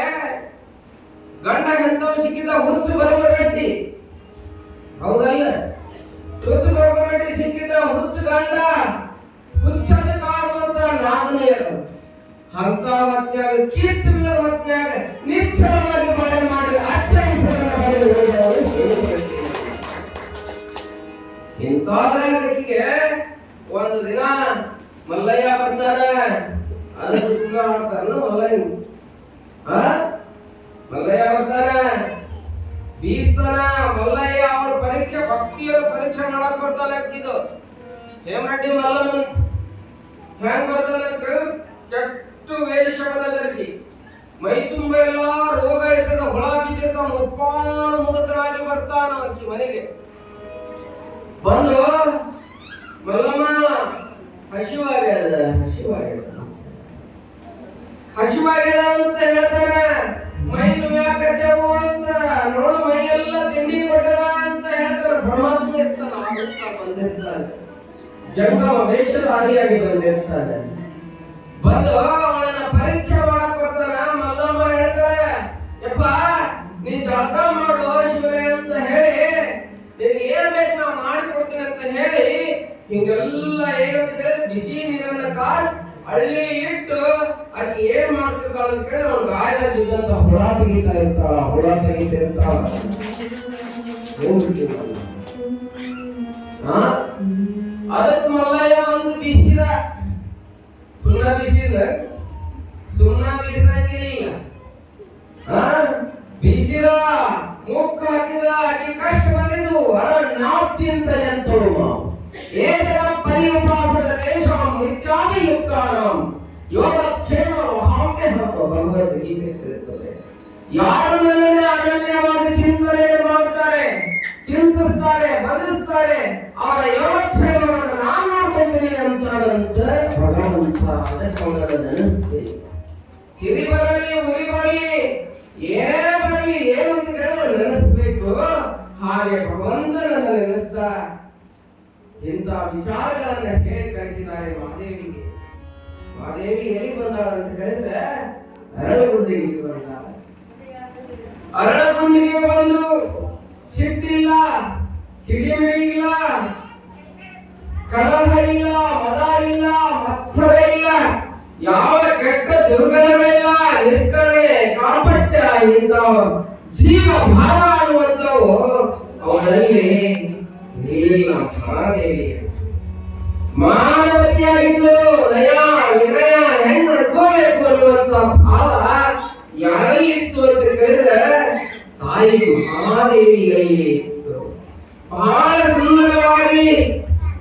ಗಂಡ ಎಂತವ್ ಸಿಕ್ಕಿದ ಹುಚ್ಚು ಬರಬರೆಡ್ಡಿ. ಹೌದಲ್ಲ? ಹುಚ್ಚು ಬರಬರೆಡ್ಡಿ ಸಿಕ್ಕಿದ ಹುಚ್ಚು ಗಂಡ, ಹುಚ್ಚದ ಕಾಡುವಂತ ನಾಗನೆಯರು ಅಂತ ಹೊತ್ನ್ಯಾಗ ಕಿಚ್ಚ ಬೀಳೋ ಹೊತ್ನ್ಯಾಗ ನಿಚ್ಚಳವಾಗಿ ಮಳೆ ಮಾಡಿ ಇಂಥದ್ರಾಗಕ್ಕೆ ಒಂದು ದಿನ ಮಲ್ಲಯ್ಯ ಬರ್ತಾನ. ಅದಕ್ಕೆ ಸುಳ್ಳು ಹಾಡ್ತಾನ ಮಲ್ಲಯ್ಯ. ಮಲ್ಲಯ್ಯ ಬರ್ತಾನ, ಬೀಸ್ತಾನ. ಮಲ್ಲಯ್ಯ ಅವರ ಪರೀಕ್ಷೆ, ಭಕ್ತಿಯರ ಪರೀಕ್ಷೆ ಮಾಡಕ್ ಬರ್ತಾನ. ಹಾಕಿದ್ದು ಹೇಮರೆಡ್ಡಿ ಮಲ್ಲಮ್ಮ ಹೆಂಗ್ ಬರ್ತಾನ ಅಂತ ಕೆಟ್ಟು ವೇಷವನ್ನ ಧರಿಸಿ, ಮೈ ತುಂಬ ಎಲ್ಲ ರೋಗ ಇರ್ತದ, ಹುಳ ಬಿದ್ದಿರ್ತಾವ, ಮುಪ್ಪಾನು ಮುದುಕರಾಗಿ ಬರ್ತಾನ ಅಕ್ಕಿ ಮನೆಗೆ ಬಂದು. ಮಲ್ಲಮ್ಮ ಹಸಿವಾಗ್ಯದ ಅಂತ ಹೇಳ್ತಾನೆ. ಮೈ ನೋವಾಕತ್ತೇವು ಅಂತ ನೋಡು, ಮೈ ಎಲ್ಲ ತಿಂಡಿ ಕೊಟ್ಟದ ಅಂತ ಹೇಳ್ತಾನೆ. ಪರಮಾತ್ಮ ಇರ್ತಾನ, ಬಂದಿರ್ತಾನೆ, ಜಂಗಮ ವೇಷಧಾರಿಯಾಗಿ ಬಂದಿರ್ತಾನೆ. ಬಂದು ಅವಳನ್ನ ಪರೀಕ್ಷೆ ಮಾಡಕ್ ಬರ್ತಾನ. ಮಲ್ಲಮ್ಮ ಹೇಳ್ತಾಳೆ, ಯಪ್ಪ ನೀ ಜಳಕ ಮಾಡು ಶಿವನೇ ಅಂತ ಹೇಳಿ, ನಿನಗೆ ಏನ್ ಬೇಕು ನಾ ಮಾಡಿಕೊಡ್ತೀನಿ ಅಂತ ಹೇಳಿ, ಹಿಂಗೆಲ್ಲ ಏನಂತ ಬಿಸಿ ನೀರನ್ನ ಕಾಸ್ ಹಳ್ಳಿ ಇಟ್ಟು ಅಲ್ಲಿ ಏನ್ ಮಾಡ್ತಿರ್ತಾಳ ಅಂತ ಕೇಳಿ ಅವ್ನ ಗಾಯದಲ್ಲಿದ್ದಂತ ಹುಳ ತೆಗಿತಾ ಇರ್ತಾಳ. ಅದಕ್ಕೆ ಮಲ್ಲಯ್ಯ ಒಂದು ಬಿಸಿದ ಸುಣ್ಣ ಬೀಸಂಗಿಲ್ಲ. ಬೀಸಿದ ಮುಕ್ಕ ಹಾಕಿದ ಆಕೆ ಕಷ್ಟ ಬಂದಿದ್ದು ನಾವು ಚಿಂತನೆ ಅಂತೋಳು. ಏಜನ ಪರಿಉಪಾಸದ ದೇಶಂ ನಿತ್ಯಾದಿ ಯುಕ್ತಾನಾಂ ಯೋಗಕ್ಷೇಮ ಮಹಾಮ್ಯ ಭಗವದ್ಗೀತೆ ಹೇಳ್ತದೆ. ಯಾರು ನನ್ನನ್ನೇ ಅನನ್ಯವಾಗಿ ಚಿಂತನೆ ಮಾಡ್ತಾರೆ, ಚಿಂತಿಸ್ತಾರೆ, ಬದಿಸ್ತಾರೆ, ಅವರ ಯೋಗಕ್ಷೇಮವನ್ನು ನಾನು ಮಾಡ್ಕೊತೀನಿ ಅಂತಾರಂತ ಭಗವಂತ. ಅದಕ್ಕೆ ನೆನೆಸ್ತೀವಿ. ಸಿರಿ ಬರಲಿ, ಉರಿ ಬರಲಿ, ಏನೇ ಬರಲಿ, ಏನಂತ ಕೇಳಿದ್ರೆ ನೆನೆಸ್ಬೇಕು. ಹಾಗೆ ಭಗವಂತನನ್ನು ನೆನೆಸ್ತ ಇಂಥ ವಿಚಾರಗಳನ್ನ ಹೇಳಿ ಕಳಿಸಿದ್ದಾರೆ ಮಹಾದೇವಿಗೆ. ಮಹಾದೇವಿ ಎಲ್ಲಿ ಬಂದಾಳ ಅಂತ ಕೇಳಿದ್ರೆ ಅರಳಗುಂಡಿಗೆ ಬಂದಾಳ. ಅರಳಗುಂಡಿಗೆ ಬಂದು ಸಿಟ್ಟಿಲ್ಲ, ಸಿಡಿಮಿಡಿಯಿಲ್ಲ, ಕಲಹ ಇಲ್ಲ, ಮದ ಇಲ್ಲ, ಮತ್ಸರ ಇಲ್ಲ, ಯಾವ ಕೆಟ್ಟ ದುರ್ಗುಣಗಳಿಲ್ಲ, ನಿಷ್ಕರಣೆ, ಕಾಪಟ್ಯ, ಇಂಥ ಜೀವ ಭಾವ ಅನ್ನುವಂಥವು ಅವರಲ್ಲಿ ಮಹಾದೇವಿ ಮಾನವತಿಯಾಗಿದ್ದು ನಯ ವಿನಯ ಹೆಂಗ್ ನಡ್ಕೋಬೇಕು ಅನ್ನುವಂತ ಭಾವ ಯಾರಲ್ಲಿತ್ತು ಅಂತ ಕೇಳಿದ್ರೆ ತಾಯಿ ಮಹಾದೇವಿಯಲ್ಲಿ ಇತ್ತು. ಬಹಳ ಸುಂದರವಾಗಿ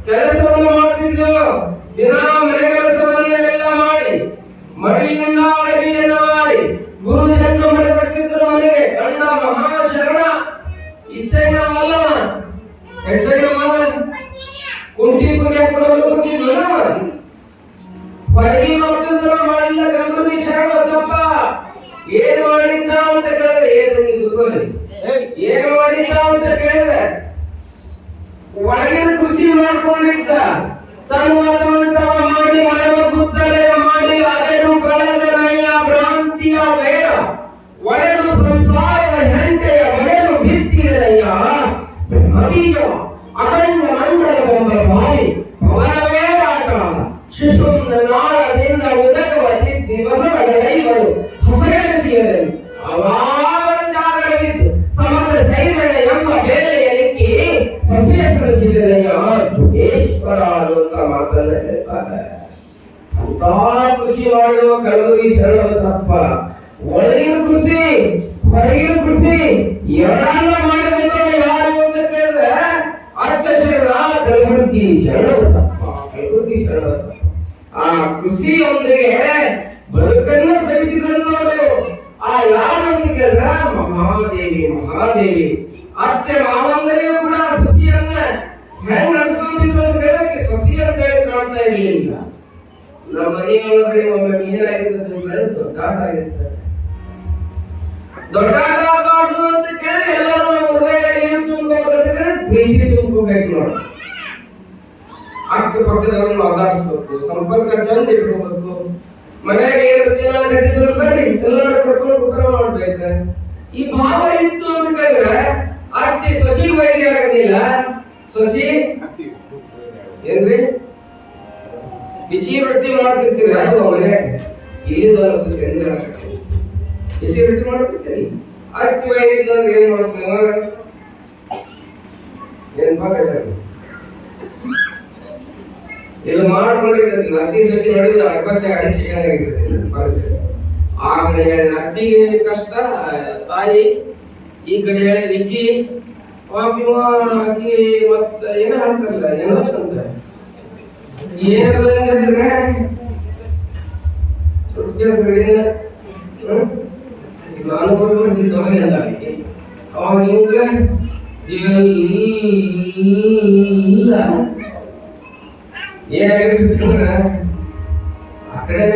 ಕೆಲಸವನ್ನು ಮಾಡ್ತಿದ್ದು. ದಿನ ಮನೆ ಕೆಲಸವನ್ನೆಲ್ಲ ಮಾಡಿ, ಮಡಿಯಿಂದ ಅಡಗೆಯನ್ನ ಮಾಡಿ, ಗುರುಜನನ್ನು ಮರೆಪಟ್ಟಿದ್ರು ಮನೆಗೆ. ಗಂಡ ಮಹಾಶರಣ ಇಚ್ಛೆಯ ಮಲ್ಲವ, ಹೆಚ್ಚಿನ ಕುಂಟಿ ಕುಡಿಯ ಕೊಡಲು ಹೊರಗಿ ಮಕ್ಕಳು ಮಾಡಿಲ್ಲ. ಗಂಗುಲಿ ಶರಣಬಸಪ್ಪ ಏನ್ ಮಾಡಿದ್ದ ಅಂತ ಕೇಳಿದ್ರೆ ಏನು ಮಾಡಿದ್ದ ಅಂತ ಕೇಳಿದ್ರೆ ಒಳಗಿನ ಕೃಷಿ ಮಾಡ್ಕೊಂಡಿದ್ದ. ತನ್ಮತವಂತವ ಮಾಡಿ ಮನವ ಗುದ್ದಲೆ ಮಾಡಿ ಅದನ್ನು ಕಳೆದ ನಯ ಭ್ರಾಂತಿಯ ಬೇರ ಒಡೆದು ಸಂಸಾರದ ಹೆಂಟೆಯ ಬಗೆದು ಬಿತ್ತಿದನಯ್ಯ ಅಬೀಜ ಅಖಂಡ ಮಂಡಲವೆಂಬ ಭಾವಿ ಅವರವೇ ಆಟ ಶಿಶುವಿನ ನಾಳದಿಂದ ಉದಕವ ತಿದ್ದಿ ಬಸವಗಳೈವರು ಹೊಸಗೆಳಸಿಯರಲ್ಲಿ ಅವಾವನ ಜಾಗರವಿದ್ದು ಸಮದ ಸೈರಣ ಎಂಬ ಬೇಲೆಯ ನಿಕ್ಕಿ ಸಸಿಯ ಸಲಗಿದನಯ್ಯ ದುಃಖೇಶ್ವರ ಅನ್ನುವಂತ ಮಾತನ್ನ ಹೇಳ್ತಾರೆ. ಅಂತ ಕೃಷಿ ಮಾಡುವ ಕಲಬುರಗಿ ಶರಣಬಸಪ್ಪ ಒಳಗಿನ ಕೃಷಿ, ಹೊರಗಿನ ಕೃಷಿ ಎರಡನ್ನ ಮಾಡಿದಂತ ಯಾರು ಅಂತ ಕೇಳಿದ್ರೆ ಅಚ್ಚ ಶರಣ ಕಲಬುರಗಿ ಶರಣಬಸಪ್ಪ. ಆ ಕೃಷಿಯೊಂದಿಗೆ ಬದುಕನ್ನ ಸಹಿಸಿದಂತವರು ಆ ಯಾರು ಅಂತ ಕೇಳಿದ್ರೆ ಮಹಾದೇವಿ. ಅತ್ತೆ ಮಾವಂದರಿಗೂ ಕೂಡ ಸಸಿಯನ್ನ ಹೆಂಗ್ ನಡೆಸ್ಕೊಂಡಿದ್ರು ಅಂತ ಕೇಳಕ್ಕೆ ಸಸಿ ಅಂತ ಹೇಳಿ ಕಾಣ್ತಾ ಇರಲಿಲ್ಲ. ನಮ್ಮ ಮನೆಯೊಳಗಡೆ ಒಮ್ಮೆ ಏನಾಗಿರ್ತದೆ, ದೊಡ್ಡಾಟ ಆಗಿರ್ತದೆ. ದೊಡ್ಡಾಟ ಆಗಬಾರ್ದು ಅಂತ ಕೇಳಿದ್ರೆ ಎಲ್ಲರೂ ನಮ್ಮ ಹೃದಯದಲ್ಲಿ ಏನು ತುಂಬ್ಕೋಬೇಕಂದ್ರೆ ಪ್ರೀತಿ ತುಂಬ್ಕೋಬೇಕು ನೋಡಿ. ಅಕ್ಕ ಪಕ್ಕದವ್ರನ್ನ ಮಾತಾಡಿಸ್ಬೇಕು, ಸಂಪರ್ಕ ಚಂದ ಇಟ್ಕೋಬೇಕು. ಮನ್ಯಾಗ ಏನು ತಿನ್ನಕತ್ತಿದ್ರು ಬರ್ರಿ ಎಲ್ಲರೂ ಕರ್ಕೊಂಡು ಊಟ ಮಾಡ್ಬೇಕು. ಈ ಭಾವ ಇತ್ತು ಅಂತ ಕೇಳಿದ್ರೆ ಅತ್ತಿ ಸೊಸಿ ವೈರಿ ಆಗಂಗಿಲ್ಲ. ಸೊಸಿ ಏನ್ರಿ ಬಿಸಿ ರೊಟ್ಟಿ ಮಾಡ್ತಿರ್ತೀರಿ ಯಾರು ಮನ್ಯಾಗ ಇಲ್ಲಿ ಬಿಸಿ ರೊಟ್ಟಿ ಮಾಡ್ತಿರ್ತೀರಿ. ಅತ್ತಿ ವೈರಿ ಇದ್ದಂದ್ರೆ ಏನ್ ಮಾಡ್ತೀವಿ ಏನ್ ಭಾಗ ಇದು ಮಾಡ್ಕೊಂಡಿರ್ತದೆ. ಅತ್ತಿ ಸೊಸಿ ನೋಡಿದ್ರೆ ಅಡ್ಬತ್ತೆ ಅಡಿಗೆ ಸಿಕ್ಕಂಗಾಗಿರ್ತದೆ ಪರಿಸ್ಥಿತಿ. ಆ ಕಡೆ ಹೇಳಿದ ಅತ್ತಿಗೆ ಕಷ್ಟ, ತಾಯಿ ಈ ಕಡೆ ಹೇಳಿದ್ರೆ ಇಕ್ಕಿ ಪಾಪಿವ ಅಕ್ಕಿ ಮತ್ತ ಏನೋ ಹೇಳ್ತಾರಲ್ಲ ಎಣಸ್ ಅಂತ ಏನಂದ್ರೆ ಸುಟ್ಕೇಸ್ ರೆಡಿನ ಅನುಭವ ತೋರಿ ಅಂತ ಅವಾಗ ಇವಾಗ ಜೀವಲ್ಲ ಏನಾಗಿರ್ತಂದ್ರ ಆ ಕಡೆ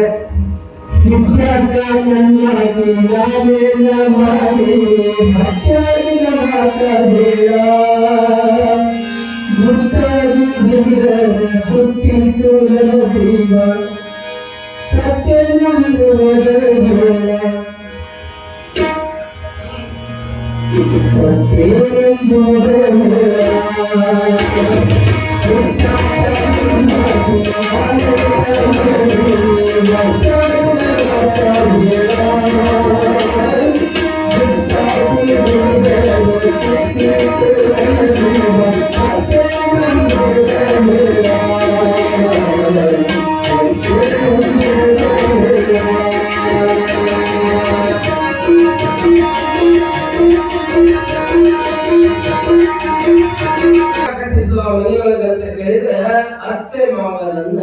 ಅತ್ತೆ ಮಾವನನ್ನ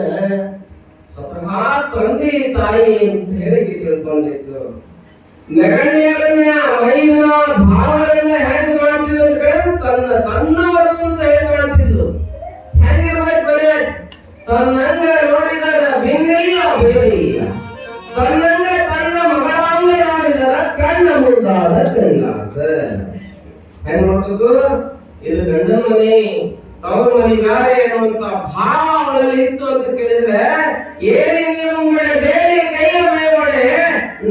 ಸ್ವತಃ ತಂದೆ ತಾಯಿ ಅಂತ ಹೇಳಿ ತಿಳ್ಕೊಂಡಿದ್ದು. ನೆಗಣ್ಯರನ್ನ ಮೈನ ಭಾವರನ್ನ ಹೆಂಗ್ ಕಾಣ್ತಿದ್ದು ಅಂತ ಕೇಳಿದ್ರೆ ತನ್ನವರು ಅಂತ ಹೇಳಿ ಕಾಣ್ತಿದ್ದು. ಹೆಂಗಿರ್ಬೇಕು ಮನೆ ತನ್ನಂಗ ನೋಡಿದಾರ ಭಿನ್ನಿಲ್ಲ ಬೇರೆ ಇಲ್ಲ. ತನ್ನಂಗ ತನ್ನ ಮಗಳಂಗ ನೋಡಿದಾರ ಕಣ್ಣ ಮುಂದಾದ ಕೈಲಾಸ. ಹೆಂಗ್ ನೋಡುದು ಇದು ಗಂಡನ ಮನೆ ತವರು ಮನೆ ಬ್ಯಾರೆ ಅನ್ನುವಂತ ಭಾವ ಅವಳಲ್ಲಿ ಇತ್ತು ಅಂತ ಕೇಳಿದ್ರೆ ಏನೇನು ಬೇರೆ ಕೈಯ ಮೇವಡೆ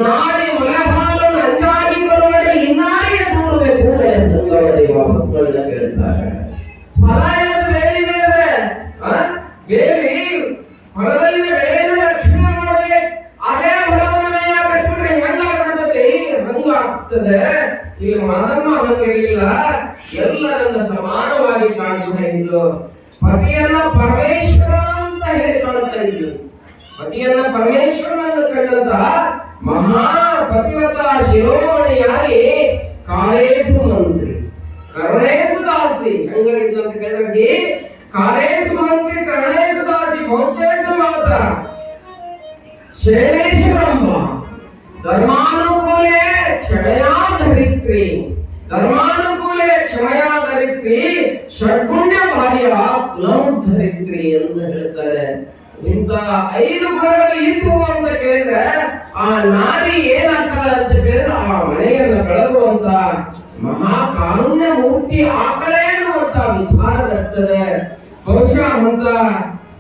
ನಾಡಿ ಮೊಲಹಾಲು ನಂಜಾಗಿ ಬರುವಡೆ ಇನ್ನಾರಿಗೆ ದೂರಬೇಕು ಸಂಗವಡೆ ವಾಪಸ್ ಹೇಳ್ತಾರೆ. ಫಲ ಏನು ಬೇರೆ ಬೇರೆ ಬೇರೆ ಫಲದಲ್ಲಿ ಬೇರೆ ರಕ್ಷಣೆ ಮಾಡಿ ಅದೇ ಫಲವನ್ನ ಕಟ್ಬಿಟ್ರೆ ಹೆಂಗಾಗ್ಬಿಡ್ತೈತಿ ಹಂಗಾಗ್ತದೆ. ಇಲ್ಲಿ ಮಾನಮ್ಮ ಹಂಗಿರಲಿಲ್ಲ, ಎಲ್ಲರನ್ನ ಸಮಾನವಾಗಿ ಕಾಣ್ತಾ ಇದ್ದು ಪತಿಯನ್ನ ಪರಮೇಶ್ವರ ಅಂತ ಹೇಳಿ ಕಾಣ್ತಾ ಇದ್ದು. ಪತಿಯನ್ನ ಪರಮೇಶ್ವರನನ್ನು ಕಂಡಂತ ಮಹಾ ಪತಿವ್ರತ ಶಿರೋಮಣಿಯಾಗಿ ಕಾಲೇಸು ಮಂತ್ರಿ ಕರುಣೇಸು ದಾಸಿ ಹಂಗಾಗಿದ್ದು ಅಂತ ಕೇಳಿದ್ರೆ ಕಾಲೇಸು ಮಂತ್ರಿ ಕರುಣೇಸು ದಾಸಿ ಭೋಜೇಸು ಮಾತ ಶೈಲೇಶ್ವರಮ್ಮ ಧರ್ಮಾನುಕೂಲೆ ಕ್ಷಮಯಾ ಧರಿತ್ರಿ ಧರ್ಮಾನುಕೂಲೆ ಕ್ಷಮಯಾ ಧರಿತ್ರಿ ಷಡ್ಗುಣ್ಯ ಭಾರ್ಯ ಕುಲೋದ್ಧರಿತ್ರಿ ಎಂದು ಹೇಳ್ತಾರೆ. ಇಂಥ 5 ಗುಣಗಳು ಇದ್ವು ಅಂತ ಕೇಳಿದ್ರೆ ಆ ನಾರಿ ಏನಾಗ್ತದೆ ಅಂತ ಕೇಳಿದ್ರೆ ಆ ಮನೆಯನ್ನು ಬೆಳಗುವಂತ ಮಹಾ ಕಾರುಣ್ಯ ಮೂರ್ತಿ ಆಕಳೇ ಅನ್ನುವಂತ ವಿಚಾರ ಬರ್ತದೆ. ಬಹುಶಃ ಅಂತ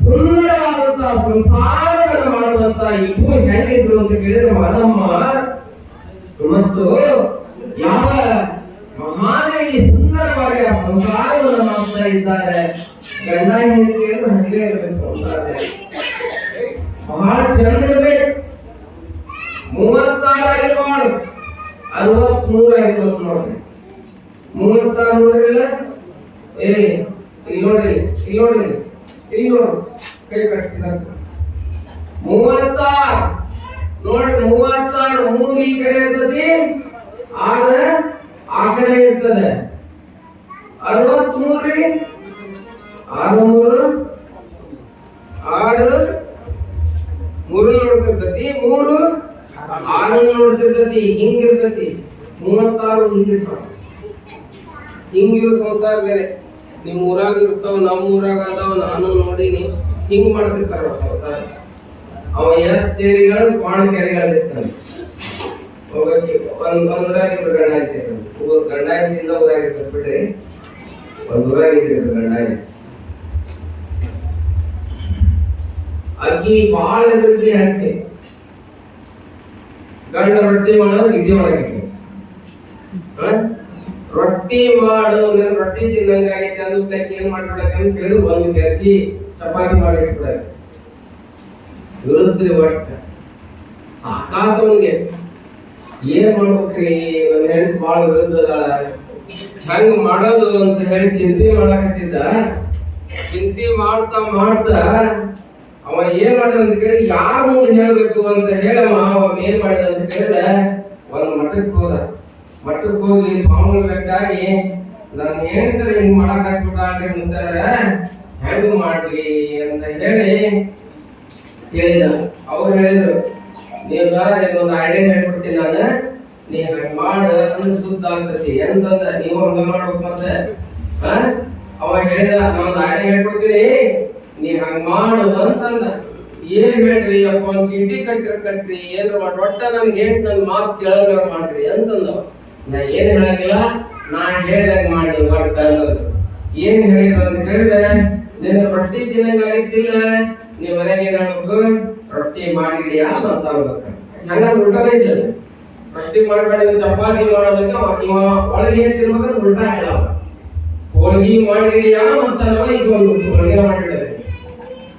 ಸುಂದರವಾದಂತ ಸಂಸಾರವನ್ನು ಮಾಡುವಂತ ಇಬ್ಬರು ಹೆಣ್ಣಿದ್ರು ಅಂತ ಕೇಳಿದ್ರೆ ಮಾದಮ್ಮ ಮತ್ತು ಯಾವ ಮಹಾದೇವಿ ಸುಂದರವಾಗಿ ಆ ಸಂಸಾರವನ್ನು ಮಾಡ್ತಾ ಇದ್ದಾರೆ. ಗಂಡ ಹೆಂಡತಿಯನ್ನು ಹಂಗೆ ಇರಬೇಕು ಸಂಸಾರದಲ್ಲಿ, ಬಹಳ ಚಂದ ಇರ್ಬೇಕು. 36 ಆಗಿರ್ಬಾರ್ದು, 63 ಆಗಿರ್ಬೇಕು ನೋಡ್ರಿ. 36 ನೋಡ್ರಿಲ್ಲ, ಇಲ್ಲಿ ನೋಡಿ ಇಲ್ಲಿ ನೋಡಿ ಇಲ್ಲಿ ನೋಡು ಕೈ ಕಟ್ಟಿಸಿದ 36 ನೋಡ್ರಿ. 36 3 ಈ ಕಡೆ ಇರ್ತದೆ, 6 ಆ ಕಡೆ ಇರ್ತದೆ. 63 ರೀ 6 ನೋಡ್ತಿರ್ತತಿ, 3 6 ನೋಡ್ತಿರ್ತತಿ. ಹಿಂಗಿರ್ತತಿ 36 ಹಿಂಗಿರ್ತಾವ. ಹಿಂಗಿರೋ ಸಂಸಾರ ಬೇರೆ. ನಿಮ್ ಊರಾಗ ಇರ್ತಾವ, ನಮ್ಮ ಊರಾಗ ಅದಾವ, ನಾನು ನೋಡಿನಿ. ಹಿಂಗ್ ಮಾಡ್ತಿರ್ತಾರ ಸಂಸಾರ. ಅವ ಎತ್ತೇರಿಗಳು ಪಾಣಿ ಕೆರೆಗಳಿರ್ತಾನೆ. ಹೋಗಕ್ಕೆ ಒಂದೂರಾಗ ಇಬ್ರು ಗಂಡ ಐತಿರ್ತಾರೆ. ಗಂಡ ಐತಿಂದ ಊರಾಗಿರ್ತಾರೆ ಬಿಡ್ರಿ, ಒಂದೂರಾಗ ಇದ್ದಿರ್ತಾರೆ ಗಂಡ ಐತಿ. ಅಕ್ಕಿ ಬಹಳ ಎದುರಿಗೆ ಹೇಳ್ತಿ ಗಂಡ ರೊಟ್ಟಿ ಮಾಡೋದು ನಿದ್ದೆ ಮಾಡಕ್ಕೆ ರೊಟ್ಟಿ ಮಾಡು ರೊಟ್ಟಿ ತಿನ್ನಂಗಾಗೈತೆ ಅಂದ್ರೆ ಏನ್ ಮಾಡ್ಬಿಡಕ್ಕೆ ಕೇಳಿದ್ರು ಬಂದು ಕೆಸಿ ಚಪಾತಿ ಮಾಡಿಟ್ಬಿಡಕ್ಕೆ ವಿರುದ್ಧ ಒಟ್ಟ ಸಾಕಾತವನಿಗೆ ಏನ್ ಮಾಡ್ಬೇಕ್ರಿ ಒಂದ್ ಹೆಣ್ಣು ಬಾಳ ವಿರುದ್ಧ ಅದಾಳ ಹೆಂಗ್ ಮಾಡೋದು ಅಂತ ಹೇಳಿ ಚಿಂತೆ ಮಾಡಕತ್ತಿದ್ದ. ಚಿಂತೆ ಮಾಡ್ತಾ ಮಾಡ್ತಾ ಅವ ಏನ್ ಮಾಡಿದ ಅಂತ ಕೇಳಿ ಯಾರ ಮುಂದೆ ಹೇಳ್ಬೇಕು ಅಂತ ಹೇಳಮ್ಮ ಅವ ಏನ್ ಮಾಡಿದ ಅಂತ ಕೇಳಿದ ಒಂದ್ ಮಠಕ್ಕೆ ಹೋದ. ಮಠಕ್ಕೆ ಹೋಗಿ ಸ್ವಾಮಿಗಳು ಬೇಕಾಗಿ ನಾನು ಹೇಳ್ತಾರೆ ಹಿಂಗ್ ಮಾಡಕ್ ಹಾಕ್ಬಿಟ್ಟಾಡ್ರಿ ಅಂತಾರ ಹೆಂಗ್ ಮಾಡ್ಲಿ ಅಂತ ಹೇಳಿ ಹೇಳಿದ. ಅವ್ರು ಹೇಳಿದ್ರು ನೀವೊಂದು ಐಡಿಯಾ ಹೇಳ್ಬಿಡ್ತೀನಿ ನಾನು, ನೀ ಹಂಗ ಮಾಡ ಅಂದ್ರೆ ಶುದ್ಧ ಆಗ್ತತಿ ಎಂತಂದ ನೀವು ಹಂಗ ಮಾಡ್ಬೇಕು. ಮತ್ತೆ ಅವ ಹೇಳಿದ ನಾವೊಂದು ಐಡಿಯಾ ಹೇಳ್ಬಿಡ್ತೀನಿ ನೀ ಹಂಗ ಮಾಡು ಅಂತಂದ. ಏನ್ ಹೇಳ್ರಿ ಅಪ್ಪ ಒಂದ್ ಚೀಟಿ ಕಟ್ರಿ ಏನ್ರ ಮಾಡಿ ಒಟ್ಟ ನನ್ಗೆ ಹೇಳಿ ನನ್ ಮಾತು ಕೇಳೋದ್ರ ಮಾಡ್ರಿ ಅಂತಂದವ. ನಾ ಏನ್ ಹೇಳಂಗಿಲ್ಲ, ನಾ ಹೇಳ್ದಂಗ ಮಾಡಿ ಒಟ್ಟ ಅನ್ನೋದು. ಏನ್ ಹೇಳಿದ್ರು ಅಂತ ಹೇಳಿದ್ರೆ ನಿನ್ನ ರೊಟ್ಟಿ ತಿನ್ನಂಗಾಗಿದ್ದಿಲ್ಲ, ನೀವ್ ಮನೆಗೆ ಏನ್ ಹೇಳ್ಬೇಕು ರೊಟ್ಟಿ ಮಾಡಿದ್ಯಾ ಅಂತ ಅನ್ಬೇಕು. ಹಂಗ ಉಲ್ಟಾನೇ ಇದ್ದಲ್ಲ, ರೊಟ್ಟಿ ಮಾಡ್ಬೇಡ ಚಪಾತಿ ಮಾಡೋದಕ್ಕೆ ಇವ ಒಳಗೆ ಏನ್ ತಿನ್ಬೇಕಂದ್ರೆ ಉಲ್ಟಾ ಹೇಳ. ಹೋಳಿಗೆ ಮಾಡಿದ್ಯಾ ಅಂತ ಈಗ ಒಂದು ಹೋಳಿಗೆ ಮಾಡಿದ್ರೆ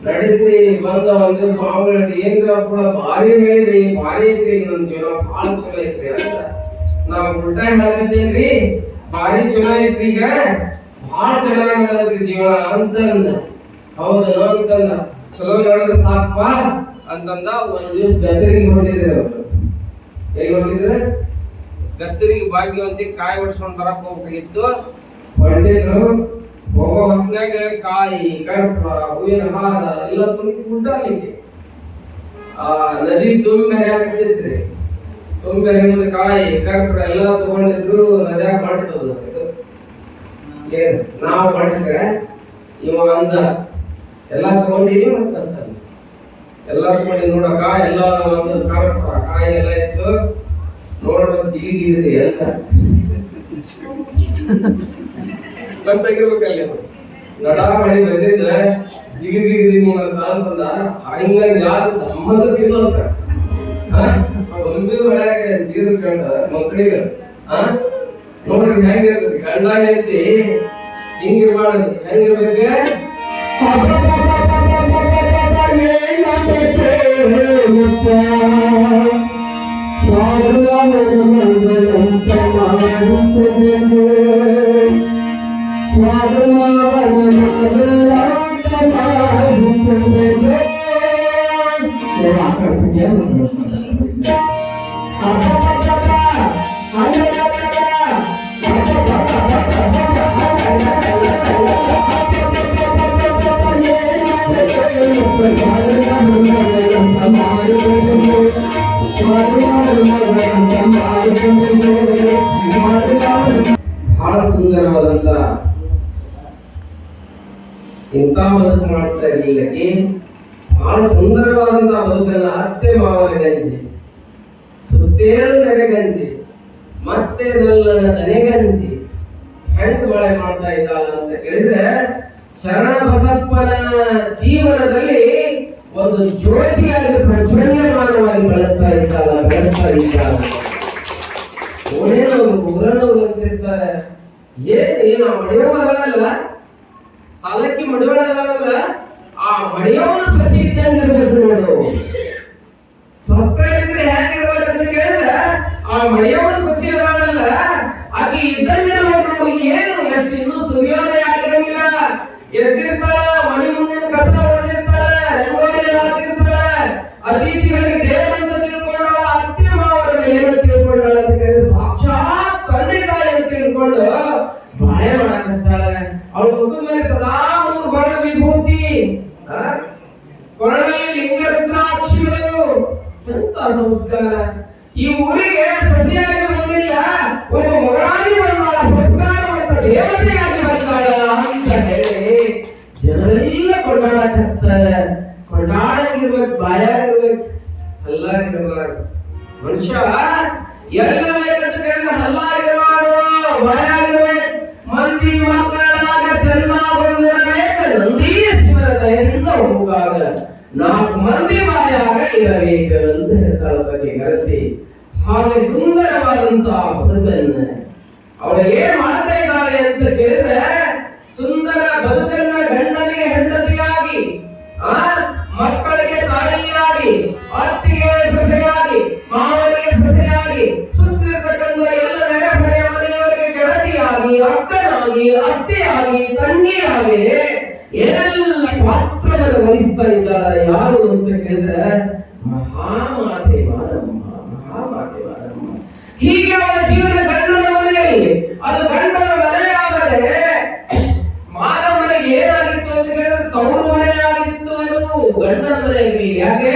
ನಡೀತ್ರಿ ಬಂದ ಒಂದು ಸ್ವಾಮಿಗಳಿಗೆ ಏನ್ರ ಕೂಡ ಭಾರಿ ಹೇಳಿದ್ರಿ ಭಾರಿ ಐತ್ರಿ ನಮ್ ಜೀವನ ಭಾಳ ಚಲೋ ಐತ್ರಿ ಅಂತ ನಾವ್ ಉಲ್ಟಾ ಹೇಳಕತ್ತೇನ್ರಿ. ಭಾರಿ ಚಲೋ ಐತ್ರಿ, ಈಗ ಭಾಳ ಚೆನ್ನಾಗಿ ಮಾಡದ್ರಿ ಜೀವನ ಅಂತಂದ. ಹೌದನ ಅಂತಂದ. ಚಲೋ ನೋಡಿದ್ರೆ ಸಾಕಪ್ಪ ಅಂತಂದ. ಒಂದ್ ದಿವ್ಸ ಗದ್ದರಿಗೆ ಹೊಂದಿದ್ರು ಅವ್ರು. ಎಲ್ಲಿ ಹೊಂದಿದ್ರೆ ಗದ್ದರಿಗೆ ಭಾಗ್ಯವಂತಿ ಕಾಯಿ ಹೊಡ್ಸ್ಕೊಂಡ್ ಬರಕ್ ಹೋಗ್ಬೇಕಿತ್ತು. ಹೊಂದಿದ್ರು. ಹೋಗೋ ಹೊತ್ನಾಗ ಕಾಯಿ ಕರ್ಪ ಹೂವಿನ ಹಾರ ಎಲ್ಲ ತಂದು ಗುಡ್ಡಾಲಿಕ್ಕೆ ಆ ನದಿ ತುಂಬಿ ಹರಿಯಾಕತ್ತಿದ್ರಿ. ತುಂಬಿ ಹರಿಯುವ ಕಾಯಿ ಕರ್ಪೂರ ಎಲ್ಲ ತಗೊಂಡಿದ್ರು. ನದ್ಯಾಗ ಮಾಡ್ತದ ಏನ್ ನಾವು ಮಾಡಿದ್ರೆ ಇವ ಅಂದ ಎಲ್ಲಾ ತಗೊಂಡಿರಿ ಮತ್ತ ಎಲ್ಲಾ ತಗೊಂಡಿ ನೋಡಕ ಎಲ್ಲ ಒಂದು ಕರ್ಪೂರ ಕಾಯಿ ಎಲ್ಲ ಇತ್ತು ನೋಡ್ಬೇಕು ಜಿಗಿದಿದ್ರಿ ಅಂತ ಗೊತ್ತಾಗಿರ್ಬೇಕಲ್ಲಿ. ನಡಾ ಮಾಡಿ ಬಂದಿದ್ದ ಜಿಗಿದಿದ್ದೀನಿ ಅಂತ ಅಂತಂದ. ಹಂಗಾಗಿ ಯಾರು ತಮ್ಮದ ತಿನ್ನೋಂತ ಒಂದು ಹೊಳೆಯಾಗ ಜೀರ್ಕೊಂಡ ಮೊಸಳಿಗಳು ನೋಡ್ರಿ ಹೆಂಗಿರ್ತದೆ. ಗಂಡ ಹೆಂಡತಿ ಹಿಂಗಿರ್ಬಾರ್ದು. ಹೆಂಗಿರ್ಬೇಕು ಬಹಳ ಸುಂದರವಾದಂತ ಇಂಥ ಬದುಕು ಮಾಡ್ತಾ ಇರಲಿಕ್ಕೆ ಬಹಳ ಸುಂದರವಾದಂತ ಬದುಕನ್ನ ಅತ್ತೆ ಮಾವನಿಗಂಜಿ ಸುತ್ತೇಳು ನೆರೆಗಂಜಿ ಮತ್ತೆ ನಲ್ಲನ ದನೆಗಂಜಿ ಹೆಂಗ್ ಬಾಳೆ ಮಾಡ್ತಾ ಇದ್ದಾಳ ಅಂತ ಕೇಳಿದ್ರೆ ಶರಣ ಬಸಪ್ಪನ ಜೀವನದಲ್ಲಿ ಒಂದು ಜ್ಯೋತಿಯಾಗಿ ಪ್ರಜ್ವಲ್ಯಮಾನವಾಗಿ ಬೆಳೆಸ್ತಾ ಇದ್ದಾಳ. ಓಡೇನವರು ಊರನವರು ಅಂತಿರ್ತಾರೆ. ಏನು ಮಡಿಯೋಳಲ್ಲ ಸಾಲಕ್ಕಿ ಮಡಿಯೋಳಲ್ಲ, ಆ ಮಡಿಯೋನ ಸಸಿ ಇದ್ದಂಗಿರ್ಬೇಕು ನೋಡು. ಸ್ವಸ್ತ್ರ ಇದ್ರೆ ಹೇಗಿರ್ಬೇಕಂತ ಕೇಳಿದ್ರೆ ಆ ಮಡಿಯೋನ ಸಸಿ ಅದಾಳಲ್ಲ ಆಕೆ ಇದ್ದಂಗಿರ್ಬೇಕು ನೋಡು. ಏನು ಎಷ್ಟು ಇನ್ನೂ ಸೂರ್ಯೋದಯ ಆಗಿರಂಗಿಲ್ಲ, ಎದ್ದಿರ್ತಾಳ, ಮನೆ ಮುಂದಿನ ಕಸ ಹೊಡೆದಿರ್ತಾಳೆ, ರಂಗೋಲಿ ಹಾಕಿರ್ತಾಳೆ, ಅತಿಥಿಗಳಿಗೆ ದೇವರಂತ ತಿಳ್ಕೊಂಡ, ಅತ್ತೆ ಮಾವರ ಏನು ತಿಳ್ಕೊಂಡ ಅಂತ ಕೇಳಿದ್ರೆ ಸಾಕ್ಷಾತ್ ತಂದೆ ತಾಯಿ ಅಂತ ತಿಳ್ಕೊಂಡು ಬಾಳೆ ಮಾಡಾಕತ್ತಾಳೆ. ಅವಳ ಮುಖದ ಮೇಲೆ ಸದಾ 3 ಬರ ವಿಭೂತಿ, ಕೊರಳಲ್ಲಿ ಲಿಂಗರುದ್ರಾಕ್ಷಿಗಳು. ಎಂತ ಸಂಸ್ಕಾರ! ಈ ಊರಿಗೆ ಸಸಿಯಾಗಿ ಬಂದಿಲ್ಲ, ಒಬ್ಬ ಮಗಳಾಗಿ ಬಂದಾಳ, ಸಂಸ್ಕಾರ ಮತ್ತು ದೇವತೆಯಾಗಿ ಬಂದಾಳ ಅಂತ ಹೇಳಿ ಜನರೆಲ್ಲ ಕೊಂಡಾಡಕತ್ತಾರೆ. ಕೊಂಡಾಡಂಗಿರ್ಬೇಕು, ಬಾಯಾಗಿರ್ಬೇಕು, ಹಲ್ಲಾಗಿರ್ಬಾರ್ದು. ಮನುಷ್ಯ ಎಲ್ಲಿರ್ಬೇಕಂತ ಕೇಳಿದ್ರೆ ಹಲ್ಲಾಗಿರ್ಬಾರ್ದು, ಬಾಯಾಗಿರ್ಬೇಕು. ಮಂದಿ ಮಕ್ಕಳಾಗ ಚಂದ ಬಂದಿರಬೇಕು, ನಂದಿಯ ಶಿವನ ದಯದಿಂದ ಹೋಗಾಗ 4 ಮಂದಿ ಬಾಯಾಗ ಇರಬೇಕು ಅಂತ ಹೇಳ್ತಾಳ ಬಗ್ಗೆ ಗರತಿ. ಹಾಗೆ ಸುಂದರವಾದಂತಹ ಬದುಕನ್ನ ಅವಳು ಏನ್ ಮಾಡ್ತಾ ಇದ್ದಾಳೆ ಅಂತ ಕೇಳಿದ್ರೆ, ಸುಂದರ ಬದುಕನ್ನ ಗಂಡನಿಗೆ ಹೆಂಡತಿಯಾಗಿ, ಮಕ್ಕಳಿಗೆ ತಾಯಿಯಾಗಿ, ಅತ್ತಿಗೆ ಸೊಸೆಯಾಗಿ, ಮಾವನಿಗೆ ಸೊಸೆಯಾಗಿ, ಸುತ್ತಿರ್ತಕ್ಕಂಥ ಎಲ್ಲ ನೆರೆಹೊರೆಯ ಮನೆಯವರಿಗೆ ಗೆಳತಿಯಾಗಿ, ಅಕ್ಕನಾಗಿ, ಅತ್ತೆಯಾಗಿ, ತಂಗಿಯಾಗಿ ಏನೆಲ್ಲ ಪಾತ್ರವನ್ನು ವಹಿಸ್ತಾ ಇದ್ದಾರೆ ಯಾರು ಅಂತ ಕೇಳಿದ್ರೆ ಮಹಾಮಾತೆ ಮಾರಮ್ಮ. ಮಹಾಮಾತೆ ಮಾರಮ್ಮ. ಹೀಗೆ ಅವಳ ಜೀವನ ಗಂಡನ ಮನೆಯಲ್ಲಿ, ಅದು ಗಂಡನ ಮನೆಯಾದರೆ ಮಾರಮ್ಮನಿಗೆ ಏನಾಗಿತ್ತು ಅಂತ ಕೇಳಿದ್ರೆ ತವರು ಮನೆಯಾಗಿತ್ತು. ಅದು ಗಂಡನ ಮನೆಯಲ್ಲಿ. ಯಾಕೆ?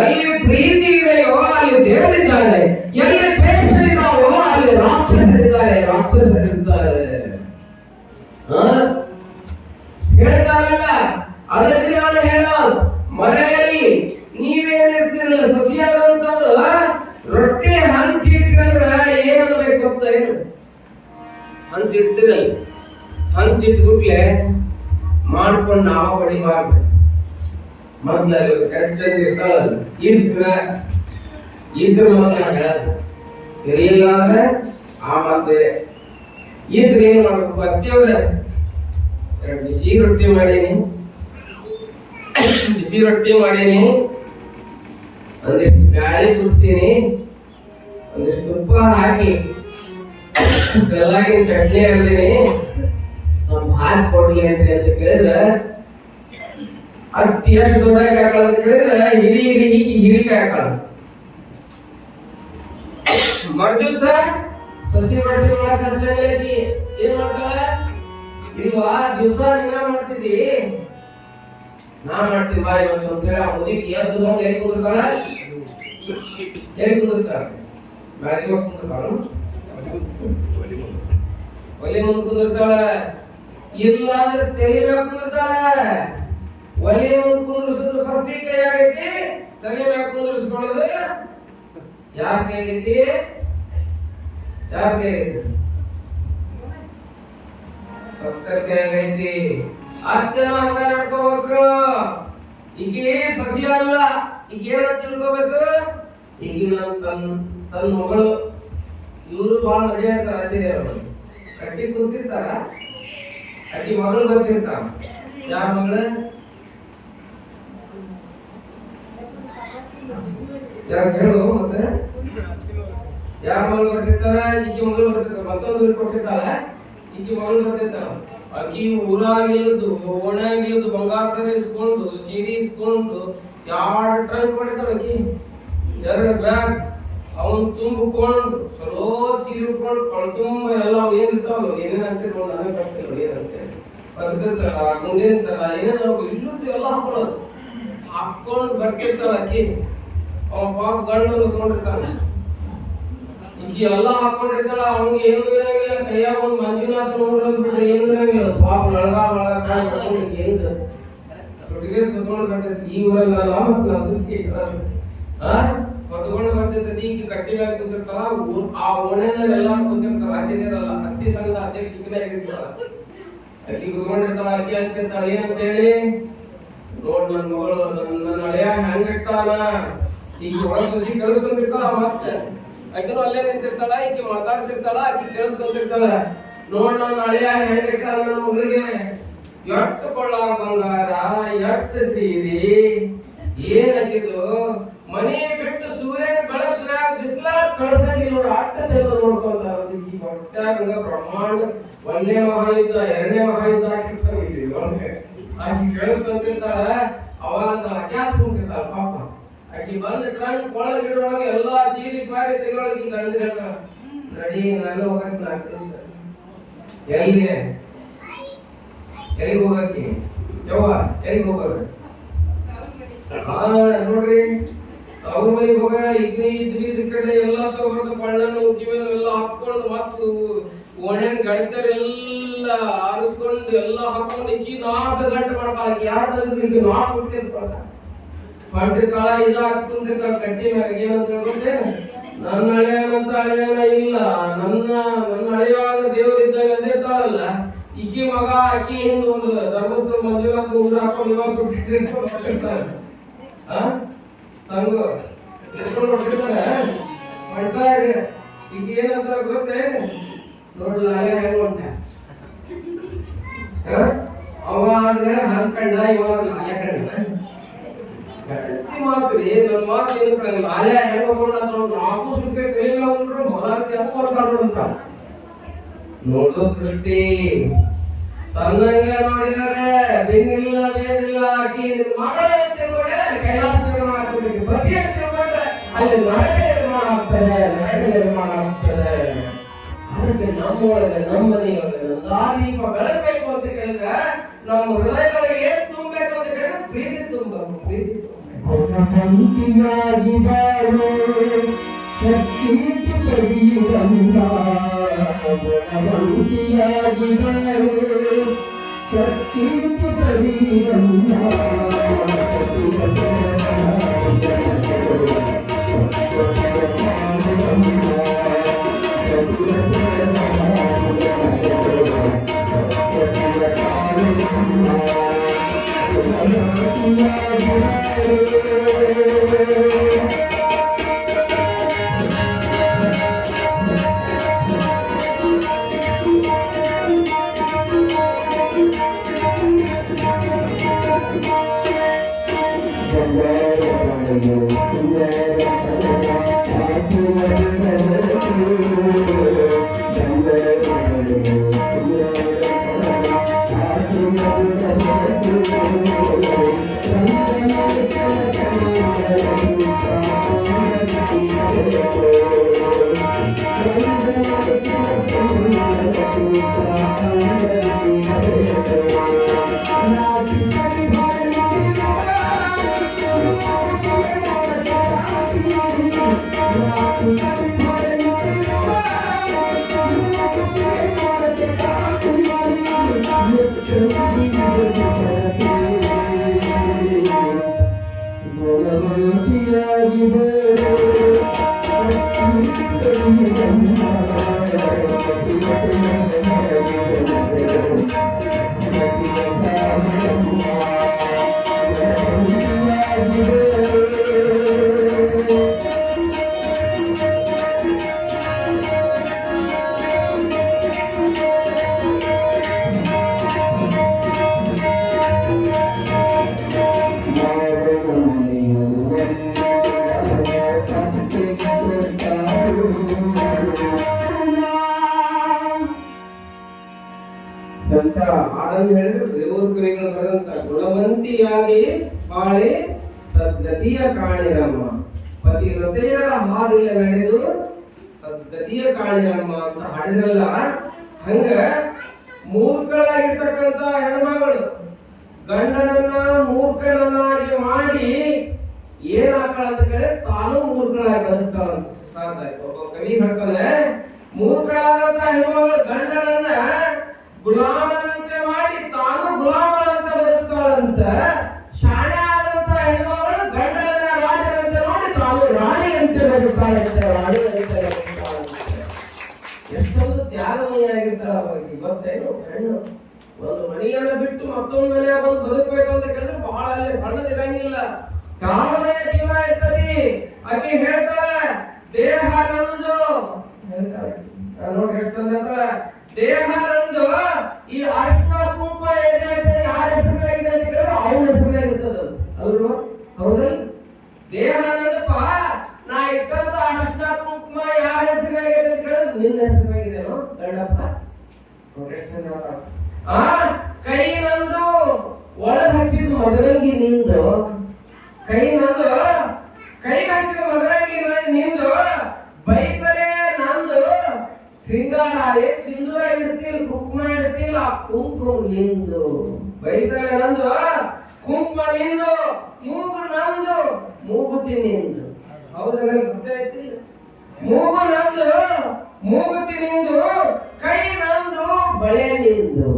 ಎಲ್ಲಿ ಪ್ರೀತಿ ಇದೆಯೋ ಅಲ್ಲಿ ದೇವರಿದ್ದಾರೆ, ಎಲ್ಲಿ ದ್ವೇಷ ಇದ್ದಾವೋ ಅಲ್ಲಿ ರಾಕ್ಷಸರಿದ್ದಾರೆ. ಹೇಳ್ತಾರಲ್ಲ, ಅದಕ್ಕೆ ನಾನು ಹೇಳೋ ಮನೆಯಲ್ಲಿ ನೀವೇನಿರ್ತೀರಲ್ಲ ಸೊಸೆಯಾದಂತವ್ರು ರೊಟ್ಟಿ ಹಂಚಿಟ್ಕೊಂಡ್ರ ಏನನ್ಬೇಕು ಗೊತ್ತಾ? ಏನು ಹಂಚಿಡ್ತಿರಲ್ಲ, ಹಂಚಿಟ್ಬಿಟ್ಲೆ ಮಾಡ್ಕೊಂಡು ನಾವು ಬಡಿಬಾರ್ದು. ಮೊದ್ಲಲ್ಲಿ ಕೆಟ್ಟಿರ್ತಾಳಲ್ಲ, ಇದ್ರ ಮೊದಲ ಇರಲಿಲ್ಲ ಅಂದ್ರೆ ಆ ಮತ್ತೆ ಇದ್ರೆ ಏನ್ ಮಾಡ್ಬೇಕು? ಅತ್ತಿಯವ್ರ ಬಿಸಿ ರೊಟ್ಟಿ ಮಾಡೀನಿ, ಒಂದಿಷ್ಟು ಬ್ಯಾಳಿ ಕುದಿಸೀನಿ, ಒಂದಿಷ್ಟು ತುಪ್ಪ ಹಾಕಿ ಬೆಲ್ಲಾಗಿನ ಚಟ್ನಿ ಹರಿದೀನಿ, ಸ್ವಲ್ಪ ಹಾಕಿ ಕೊಡ್ಲಿ ಅಂತ ಕೇಳಿದ್ರೆ ಅತ್ತಿ ಎಷ್ಟು ದೊಡ್ಡಾಗಿ ಹಾಕಳ ಅಂತ ಕೇಳಿದ್ರೆ ಹಿರಿಕಾಯಿ ಹಾಕಳ. ಮರುದಿವ್ಸ ಸಸಿ ರೊಟ್ಟಿ ಮಾಡಕ್ ಹಚ್ಚಿ ಏನ್ ಮಾಡ್ತಾಳ? ಇಲ್ವಾ ದಿವಸ ನೀನ ಮಾಡ್ತಿದ್ದಿ, ನಾ ಮಾಡ್ತೀನಿ ಬಾ ಇವತ್ತು ಅಂತ ಹೇಳಿ ಮುದುಕಿ ಎದ್ದು ಬಂದು ಎಲ್ಲಿ ಕುಂದಿರ್ತಾಳ? ಮ್ಯಾಗಿ ಹೊತ್ತು ಕುಂದಿರ್ತಾಳ, ಒಲೆ ಮುಂದೆ ಕುಂದಿರ್ತಾಳ. ಇಲ್ಲ ಅಂದ್ರೆ ತಲೆ ಮ್ಯಾಗ ಕುಂದಿರ್ತಾಳ. ಒಲೆ ಮುಂದೆ ಕುಂದಿರ್ಸೋದು ಸ್ವಸ್ತಿ ಕೈ ಆಗೈತಿ, ತಲೆ ಮ್ಯಾಗ ಕುಂದಿರ್ಸ್ಕೊಳ್ಳೋದು ಯಾರ ಕೈ ಆಗೈತಿ? ಸ್ವಸ್ಥರ ಕೈ ಆಗೈತಿ. ಅತ್ತೆನ ಹಂಗ ನಡ್ಕೋಬೇಕು. ಈಗೆ ಸಸಿ ಅಲ್ಲ, ಈಗ ಏನಂತ ತಿಳ್ಕೋಬೇಕು? ಈಗಿನ ತನ್ನ ಮಗಳು ಇವರು ಬಹಳ ಮಜಾ ಇರ್ತಾರ. ಅತ್ತಿದೇವರು ಕಟ್ಟಿ ಕುಂತಿರ್ತಾರ, ಅಕ್ಕಿ ಮಗಳು ಬರ್ತಿರ್ತಾರ. ಯಾರ ಮಗಳು? ಯಾರು ಹೇಳು ಮತ್ತೆ? ಯಾರ ಮಗಳು ಬರ್ತಿರ್ತಾರ? ಈಕಿ ಮಗಳು ಬರ್ತಿರ್ತಾರ. ಮತ್ತೊಂದು ಕೊಟ್ಟಿರ್ತಾಳ, ಈಕಿ ಮಗಳು ಬರ್ತಿರ್ತಾಳ. ಆಕಿ ಊರಾಗಿಲ್ಲದು ಓಣಾಗಿಲ್ಲದು ಬಂಗಾರ ಸರ ಇಸ್ಕೊಂಡು, ಸೀರೆ ಇಸ್ಕೊಂಡು 2 ಟ್ರಂಕ್ ಮಾಡಿರ್ತಾಳ. ಆಕಿ 2 ಬ್ಯಾಗ್ ಅವನ್ ತುಂಬಿಕೊಂಡು ಚಲೋ ಸೀರೆ ಉಟ್ಕೊಂಡು ಕಳ್ತುಂಬ ಎಲ್ಲ ಏನಿರ್ತಾವಲ್ಲ, ಏನೇನ್ ಅಂತಿರ್ಬೋದು ನನಗೆ ಗೊತ್ತಿಲ್ಲ ಏನಂತೆ, ಪದಕ ಸರ, ಗುಂಡಿನ ಸರ, ಏನೇನು ಇಲ್ಲದ್ದು ಎಲ್ಲ ಹಾಕೊಂಡು ಬರ್ತಿರ್ತಾವ. ಆಕಿ ಅವ ಪಾಪ ಗಂಡು ತಗೊಂಡಿರ್ತಾನ. ಈಗ ಎಲ್ಲ ಹಾಕೊಂಡಿರ್ತಾಳ. ಅವ್ನಿಗೆ ಏನು ಇರಂಗಿಲ್ಲ, ಕೈಯಾಗ ಒಂದು ಮಂಜುನಾಥ ನೋಡ್ಬಿಟ್ರೆ ಏನು ಇರಂಗಿಲ್ಲ. ಪಾಪ ಒಟ್ಟಿಗೆ ಸುತ್ಕೊಂಡು ಬರ್ತೈತಿ. ಈ ಊರಲ್ಲ ಹೊತ್ಕೊಂಡು ಬರ್ತೈತಿ. ಈಗ ಕಟ್ಟಿ ಮ್ಯಾಗ ಕುಂತಿರ್ತಾಳ. ಆ ಓಣೆನಲ್ಲಿ ಎಲ್ಲ ಕುಂತಿರ್ತಾರ. ರಾಜ್ಯದಿರಲ್ಲ, ಹತ್ತಿ ಸಂಘದ ಅಧ್ಯಕ್ಷ ಆಗಿರ್ತಾಳ. ಆಕಿ ಕುತ್ಕೊಂಡಿರ್ತಾಳ. ಆಕಿ ಅಂತಿರ್ತಾಳ ಏನಂತ ಹೇಳಿ, ನೋಡ್ ನನ್ನ ಮಗಳು ನನ್ನ ಹಳೆಯ ಹೆಂಗಿಟ್ಟಾನ. ಈಗ ಒಳ ಸೊಸಿ ಕೇಳಿಸ್ಕೊಂತಿರ್ತಾಳ. ಮತ್ತೆ ಆಕಿನೂ ಅಲ್ಲೇ ನಿಂತಿರ್ತಾಳ, ಈಕಿ ಮಾತಾಡ್ತಿರ್ತಾಳ, ಆಕಿ ಕೇಳಿಸ್ಕೊಂತಿರ್ತಾಳ. ನೋಡ್ ನನ್ನ ಹಳೆಯ ಹೆಂಗಿಟ್ಟಾನ ನನ್ನ ಮಗಳಿಗೆ, ಎಟ್ಟು ಕೊಳ್ಳ ಬಂಗಾರ, ಎಟ್ಟು ಸೀರೆ, ಏನಾಗಿದ್ದು ಮನೆ ಬಿಟ್ಟು ಸೂರ್ಯನ ಬೆಳಕಿನಾಗ ಬಿಸಿಲಾಗ ಕಳ್ಸಂಗಿಲ್ಲ ನೋಡ್ರಿ. ಅಟ್ಟ ಚಂದ ನೋಡ್ಕೊಂತಾರ. ಈ ಹೊಟ್ಯಾಗ ಬ್ರಹ್ಮಾಂಡ 1ನೇ ಮಹಾಯುದ್ಧ 2ನೇ ಮಹಾಯುದ್ಧ ಆಗಿರ್ತಾರ. ಇಲ್ಲಿ ಆಕಿ ಕೇಳಿಸ್ಕೊಂತಿರ್ತಾಳ. ಅವಾಗ ಅಕ್ಯಾಸ್ಕೊಂತಿರ್ತಾಳ ಪಾಪ. ಆಕಿ ಬಂದ ಟ್ರಂಕ್ ಒಳಗಿಡೊಳಗೆ ಎಲ್ಲಾ ಸೀರೆ ಪಾರಿ ತೆಗೊಳಗಿ ಗಂಡಿರ ನಡಿ ನಾನು ಹೋಗಕ್ ನಾಗ್ತಿಸ್ ಎಲ್ಲಿಗೆ ಹೋಗಕ್ಕೆ ಯವ್ವ ಎಲ್ಲಿಗೆ ಹೋಗೋದು? ನೋಡ್ರಿ ಅವ್ರ ಮನೆಗೆ ಹೋಗ ಇದ್ರಿ ಕಡೆ ಎಲ್ಲಾ ತಗೊಂಡು ಬಣ್ಣನು ಕಿವಿನು ಎಲ್ಲ ಹಾಕೊಂಡು ಮತ್ತು ಓಣೆನ್ ಗಳಿತರೆಲ್ಲ ಆರಿಸ್ಕೊಂಡು ಎಲ್ಲ ಹಾಕೊಂಡು ಈಕಿ 4 ಗಂಟೆ ಮಾಡ್ತಾಳ. ಯಾರ್ದಾದ್ರು 4 ಗಂಟೆ ಮಾಡಿರ್ತಾಳ. ಇದಾಗ್ತಿರ್ತಾಳ ಕಟ್ಟಿ ಮ್ಯಾಗ. ಏನಂತ ಹೇಳ್ಕೊಂಡೆ, ನನ್ನ ಹಳೆಯನಂತ ಹಳೆಯನ ಇಲ್ಲ, ನನ್ನ ಹಳೆಯಾದ ದೇವರಿದ್ದಾಗ ಅಂದಿರ್ತಾಳಲ್ಲ. ಈಕಿ ಮಗ ಆಕಿ ಹಿಂದ ಒಂದು ಧರ್ಮಸ್ಥಳ ಮಂಜುನಾಥ ಊರ ಹಾಕೊಂಡು ಇವಾಗ ಸುಟ್ಟಿರ್ತಾಳೆ. ಸಂಘ ಹೊಟ್ಟಿರ್ತಾಳೆ. ಹೊರತಾಗ ಈಗ ಏನಂತಾರ ಗೊತ್ತೇನು ನೋಡ್ಲ ಹೆಂಗ ಉಂಟ ಅವ ಆದ್ರೆ ಹಂಕಂಡ ಇವಾಗ ಲಾಲೆ ಕಂಡ ಗಟ್ಟಿ ಮಾತ್ರಿ ನನ್ನ ಮಾತು ಏನು ಕಡೆ ಲಾಲೆ ಹೆಂಗ ಕೊಂಡ ನಾಲ್ಕು ಸುಟ್ಕೆ ಕೈಲ ಉಂಡ್ರು ಮೊದಲಾತಿ ಹೆಂಗ ಕೊಡ್ತಾರು ಅಂತ ನೋಡೋ ದೃಷ್ಟಿ ತನ್ನಂಗ ನೋಡಿದರೆ ಬೆನ್ನಿಲ್ಲ ಬೇನಿಲ್ಲ ಆಕಿ ಮಗಳೇ ತಿಳ್ಕೊಂಡೆ ಕೈಲಾಸ ನಿರ್ಮಾಣ ಆಗ್ತದೆ ಸಸಿಯ ತಿಳ್ಕೊಂಡ್ರೆ ಅಲ್ಲಿ ನರಕ ನಿರ್ಮಾಣ ಆಗ್ತದೆ ಅದಕ್ಕೆ ನಮ್ಮೊಳಗೆ ನಮ್ಮ ಮನೆಯೊಳಗೆ ದಾದೀಪ ಬೆಳಗ್ಬೇಕು ಅಂತ ಕೇಳಿದ್ರೆ ನಮ್ಮ ಹೃದಯದೊಳಗೆ ಏನ್ ತುಂಬಬೇಕು ಅಂತ ಕೇಳಿದ್ರೆ ಪ್ರೀತಿ ತುಂಬಬೇಕು ಪ್ರೀತಿ ಹಾಡನ್ನು ಹೇಳಿದ್ರೆ ದೇವರು ಕವಿಗಳು ಬರೆದಂತ ಗುಣವಂತಿಯಾಗಿ ಬಾಳೆ ಸದ್ಗತಿಯ ಕಾಣಿರಮ್ಮ ಪತಿವ್ರತೆಯರ ಹಾದಿಯ ನಡೆದು ಸದ್ಗತಿಯ ಕಾಣಿರಮ್ಮ ಅಂತ ಹಾಡಿದ್ರಲ್ಲ ಹಂಗ ಮೂರ್ಖಳಾಗಿರ್ತಕ್ಕಂತ ಹೆಣ್ಮಗಳು ಗಂಡನನ್ನ ಮೂರ್ಖನನ್ನಾಗಿ ಮಾಡಿ ಏನಾಗ್ತಾಳ ಅಂತ ಕೇಳಿ ತಾನು ಮೂರ್ಖಳಾಗಿ ಬದುಕ್ತಾಳಂತ ಸಾಕಾಯ್ತು ಒಬ್ಬ ಕವಿ ಹೇಳ್ತಾನೆ ಮೂರ್ಖಳಾದಂತ ಹೆಣ್ಮಗಳು ಗಂಡನನ್ನ ಗುಲಾಮನಂತೆ ಮಾಡಿ ತಾನು ಗುಲಾಮನಂತೆ ಬದುಕ್ತಾಳಂತ ಶಾಣೆ ಆದಂತ ಹೆಣ್ಮಗಳು ಗಂಡನ ರಾಜನಂತೆ ನೋಡಿ ತಾನು ರಾಣಿಯಂತೆ ಬದುಕ್ತಾಳಂತೆ ರಾಣಿಯಂತೆ ಬದುಕ್ತಾಳಂತೆ ಎಷ್ಟೊಂದು ತ್ಯಾಗಮಯಿಯಾಗಿರ್ತಾಳ ಅವಾಗ ಗೊತ್ತೇನು ಹೆಣ್ಣು ಒಂದು ಮನೆಯನ್ನ ಬಿಟ್ಟು ಮತ್ತೊಂದು ಮನೆಯ ಬಂದು ಬದುಕಬೇಕು ಅಂತ ಕೇಳಿದ್ರೆ ಬಹಳ ಅಲ್ಲಿ ಸಣ್ಣದಿರಂಗಿಲ್ಲ ಕಾಮನೆಯ ಜೀವ ಇರ್ತತಿ ಆಕೆ ಹೇಳ್ತಾಳೆ ದೇಹ ನಂದು ಹೇಳ್ತಾಳೆ ನೋಡಿ ಎಷ್ಟು ಚಂದ ಅಂತಾಳ ದೇಹ ನಂದು ಈ ಅರ್ಶಿನ ಕುಂಕುಮ ಏನಾಗಿದೆ ಯಾರ ಹೆಸರಿನಾಗಿದೆ ಅಂತ ಕೇಳಿದ್ರೆ ಅವನ ಹೆಸರಿನಾಗಿರ್ತದ ಅಲ್ವಾ ಹೌದಲ್ಲ ದೇಹ ನಂದಪ್ಪ ನಾ ಇಟ್ಟಂತ ಅರ್ಶಿನ ಕುಂಕುಮ ಯಾರ ಹೆಸರಿನಾಗಿದೆ ಅಂತ ಕೇಳಿದ್ರೆ ನಿನ್ನ ಹೆಸರಿನಾಗಿದೆನೋ ಗಂಡಪ್ಪ ಕೈ ನಂದು ಒಳಗ್ ಹಚ್ಚಿದ ಮದರಂಗಿ ನಿಂದು ಕೈ ನಂದು ಕೈಗೆ ಹಚ್ಚಿದ ಮದರಂಗಿ ನಿಂದು ಬೈತಲೆ ನಂದು ಶೃಂಗಾರ ಸಿಂಧೂರ ಇಡ್ತಿಲ್ ಕುಂಕುಮ ಇಡ್ತಿಲ್ ಆ ಕುಂಕುಮ ನಿಂದು ಬೈತಲೆ ನಂದು ಕುಂಕುಮ ನಿಂದು ಮೂಗು ನಂದು ಮೂಗುತಿ ನಿಂದು ಹೌದಲ್ಲ ಸತ್ಯ ಐತಿ ಮೂಗು ನಂದು ಮೂಗುತಿ ನಿಂದು ಕೈ ನಂದು ಬಳೆ ನಿಂದು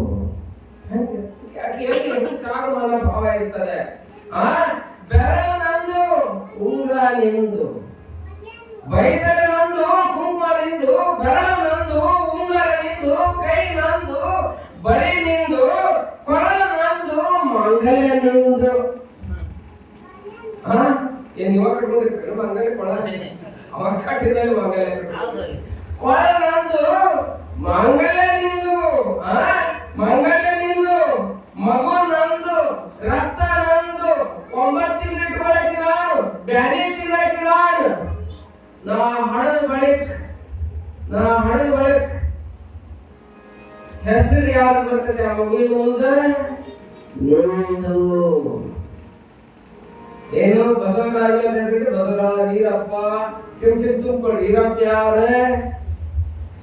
ಕಾಗಮನ ಭಾವ ಇರ್ತದೆ ಬೆರಳು ನಂದು ಉಂಗುರ ನಿಂದು ಬೈತಲೆ ನಂದು ಕುಂಕುಮ ನಿಂದು ಬೆರಳು ನಂದು ಉಂಗುರ ನಿಂದು ಕೈ ನಂದು ಬಳೆ ನಿಂದು ಕೊರಳು ನಂದು ಮಾಂಗಲ್ಯ ನಿಂದು ಏನ್ ಇವಾಗ ಕಟ್ಕೊಂಡಿರ್ತಾರೆ ಮಾಂಗಲ್ಯ ಕೊಳ ಅವ ಕಟ್ಟಿದಲ್ಲಿ ಕೊಳ ನಂದು, ಮಾಂಗಲ್ಯ ನಿಂದು, ಮಾಂಗಲ್ಯ ನಿಂದು, ಮಗು ನಂದು, ರಕ್ತ ನಂದು, 9 ತಿಂಗಳು ಇಟ್ಕೊಳಕ್ಕೆ ನಾನು, ಬ್ಯಾನಿ ತಿನ್ನಕ್ಕೆ ನಾನು, ನಾ ಹಣದ ಬಳಿಕ ಹೆಸರು ಯಾರು ಬರ್ತದೆ ಆ ಮಗುವಿನ ಮುಂದೆ? ನಿಂದು. ಏನು ಬಸವರಾಜ ಹೆಸರಿಗೆ ಬಸವರಾಜ ಈರಪ್ಪ ತುಂಬಿಕೊಂಡು ಈರಪ್ಪ ಯಾರ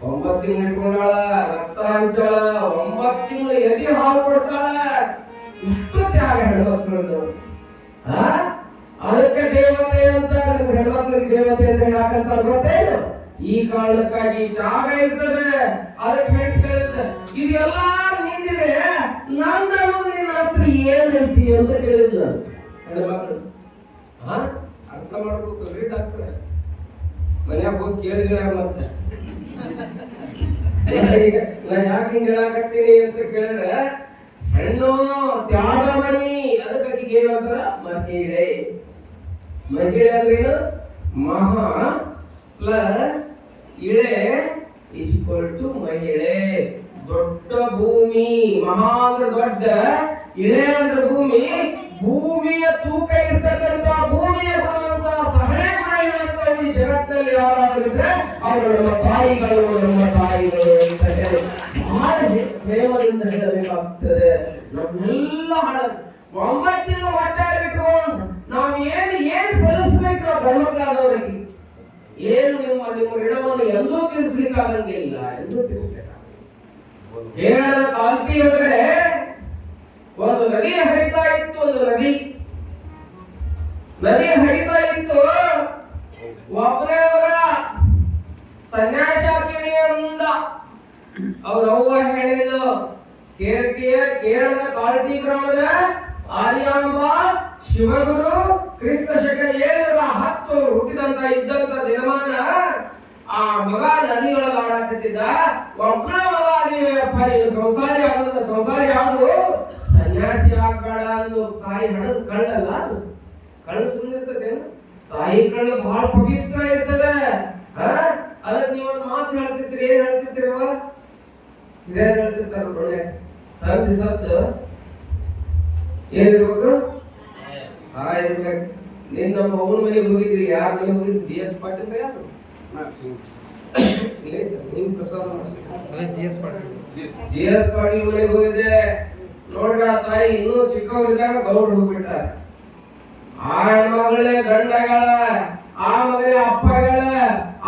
9 ತಿಂಗಳು ಇಟ್ಕೊಂಡಾಳ, ರಕ್ತ ಹಂಚಾಳ, 9 ತಿಂಗಳು ಎದಿ ಹಾಲು ಕೊಡ್ತಾಳ. ಇಷ್ಟು ತ್ಯಾಗ ಹೆಣ್ಮಕ್ಳದ್ದು. ಅದಕ್ಕೆ ದೇವತೆ ಅಂತ ಹೆಣ್ಮಕ್ಳಿಗೆ ದೇವತೆ ಅಂತ ಹೇಳಕಂತ ಗೊತ್ತೇನು? ಈ ಕಾರಣಕ್ಕಾಗಿ ತ್ಯಾಗ ಇರ್ತದೆ. ಅದಕ್ಕೆ ಹೇಳ್ತೇವೆ ಇದೆಲ್ಲ ನಿಂದಿದೆ, ನಂದು ಅನ್ನೋದು ನಿನ್ನ ಹತ್ರ ಏನೈತಿ ಅಂತ ಕೇಳಿದ್ನ ಹೆಣ್ಮಕ್ಳು. ಅರ್ಥ ಮಾಡ್ಬೇಕು ಡಾಕ್ಟರ್. ಮನ್ಯಾಗ ಹೋಗಿ ಕೇಳಿದ್ರೆ ಮತ್ತೆ ನಾ ಯಾಕೆ ಹಿಂಗೆ ಹೇಳಾಕತ್ತೀನಿ ಅಂತ ಕೇಳಿದ್ರೆ, ಹೆಣ್ಣು ತ್ಯಾಗಮಯಿ. ಅದಕ್ಕಾಗಿ ಏನಂತಾರ ಮಹಿಳೆ. ಮಹಿಳೆ ಅಂದ್ರೇನು? ಮಹಾ ಪ್ಲಸ್ ಇಳೆ ಇಸ್ ಈಕ್ವಲ್ ಟು ಮಹಿಳೆ. ದೊಡ್ಡ ಭೂಮಿ, ಮಹಾ ಅಂದ್ರೆ ದೊಡ್ಡ, ಇಳೆ ಅಂದ್ರೆ ಭೂಮಿ. ಭೂಮಿಯ ತೂಕ ಇರ್ತಕ್ಕಂಥ, ಭೂಮಿಯ ಗುಣವಂತ, ಸಹನೆ ಗುಣ ಇರುವಂತ ಈ ಜಗತ್ತಲ್ಲಿ ಯಾರಾದ್ರೂ ಇದ್ರೆ ಅವರು ನಮ್ಮ ತಾಯಿಗಳು ಅಂತ ಹೇಳಿ ಪ್ರೇಮದಿಂದ ಹೇಳಬೇಕಾಗ್ತದೆ. ನಮ್ಮೆಲ್ಲ ಹಾಡು 9 ತಿಂಗಳು ಹೊಟ್ಟೆಯಲ್ಲಿ ಇಟ್ಕೊಂಡು ನಾವು ಏನು ಸಲ್ಲಿಸ್ಬೇಕು ನಾವು ಗಂಡ್ಮಕ್ಳಾದವರಿಗೆ? ಏನು ನಿಮ್ಮ ಋಣವನ್ನು ಎಂದೂ ತೀರಿಸಲಿಕ್ಕಾಗಂಗಿಲ್ಲ, ಎಂದೂ ತೀರಿಸಬೇಕಾಗ. ಹೇಳದ ಕಾಲ್ತಿ ಒಳಗಡೆ ಒಂದು ನದಿ ಹರಿತಾ ಇತ್ತು. ಒಂದು ನದಿ ಹರಿತಾ ಇತ್ತು. ಒಬ್ಬನೇ ಮಗ ಸನ್ಯಾಸ ಆಗ್ತೀನಿ ಅಂದ. ಅವ್ರ ಅವ್ವ ಹೇಳಿದ್ರು, ಕೇರಳದ ಕಾಲ್ತಿ ಗ್ರಾಮದ ಆರ್ಯಾಂಬ ಶಿವಗುರು ಕ್ರಿಸ್ತ ಶಕ 710 ಹುಟ್ಟಿದಂತ ಇದ್ದಂತ ದಿನಮಾನ ಆ ಮಗ ನದಿಯೊಳಗೆ ಆಡಾಕತ್ತಿದ್ದ. ಒಬ್ಬನ ಮಗ ನೀವಪ್ಪ ಸಂಸಾರಿ ಆಡು, ಸನ್ಯಾಸಿ ಆಗ್ಬೇಡ ಅಂದು ತಾಯಿ ಹಣದ ಕಳ್ಳಲ್ಲ. ಅದು ಕಳ್ಳು ಸುಮ್ಮನಿರ್ತದೇನು? ತಾಯಿ ಕಳ್ಳು ಬಹಳ ಪವಿತ್ರ ಇರ್ತದೆ. ಅದಕ್ಕೆ ನೀವೊಂದು ಮಾತು ಹೇಳ್ತಿರ್ತೀರಿ. ಏನ್ ಹೇಳ್ತಿರ್ತೀರವ? ಹಿರಿಯರು ಹೇಳ್ತಿರ್ತಾರ ನೋಡಿ, ತಂದೆ ಸತ್ತು ಏನಿರ್ಬೇಕು? ಇರ್ಬೇಕು. ನಿನ್ನ ನಮ್ಮ ಅವನ ಮನೆಗೆ ಹೋಗಿದ್ರಿ. ಯಾರ ಮನೆಗೆ ಹೋಗಿದ್ರಿ? GS ಪಾಟೀಲ್ ಯಾರು? GS ಪಾಟೀಲ್ ಮನೆಗೆ ಹೋಗಿದ್ದೆ. ನೋಡ್ರ ತಾಯಿ ಇನ್ನೂ ಚಿಕ್ಕವರಿದ್ದಾಗ ಗೌಡ್ರು ಹೋಗ್ಬಿಟ್ಟಾರ. ಆ ಹೆಣ್ಮಗಳೇ ಗಂಡಗಳ, ಆ ಮಗನೇ ಅಪ್ಪಗಳ,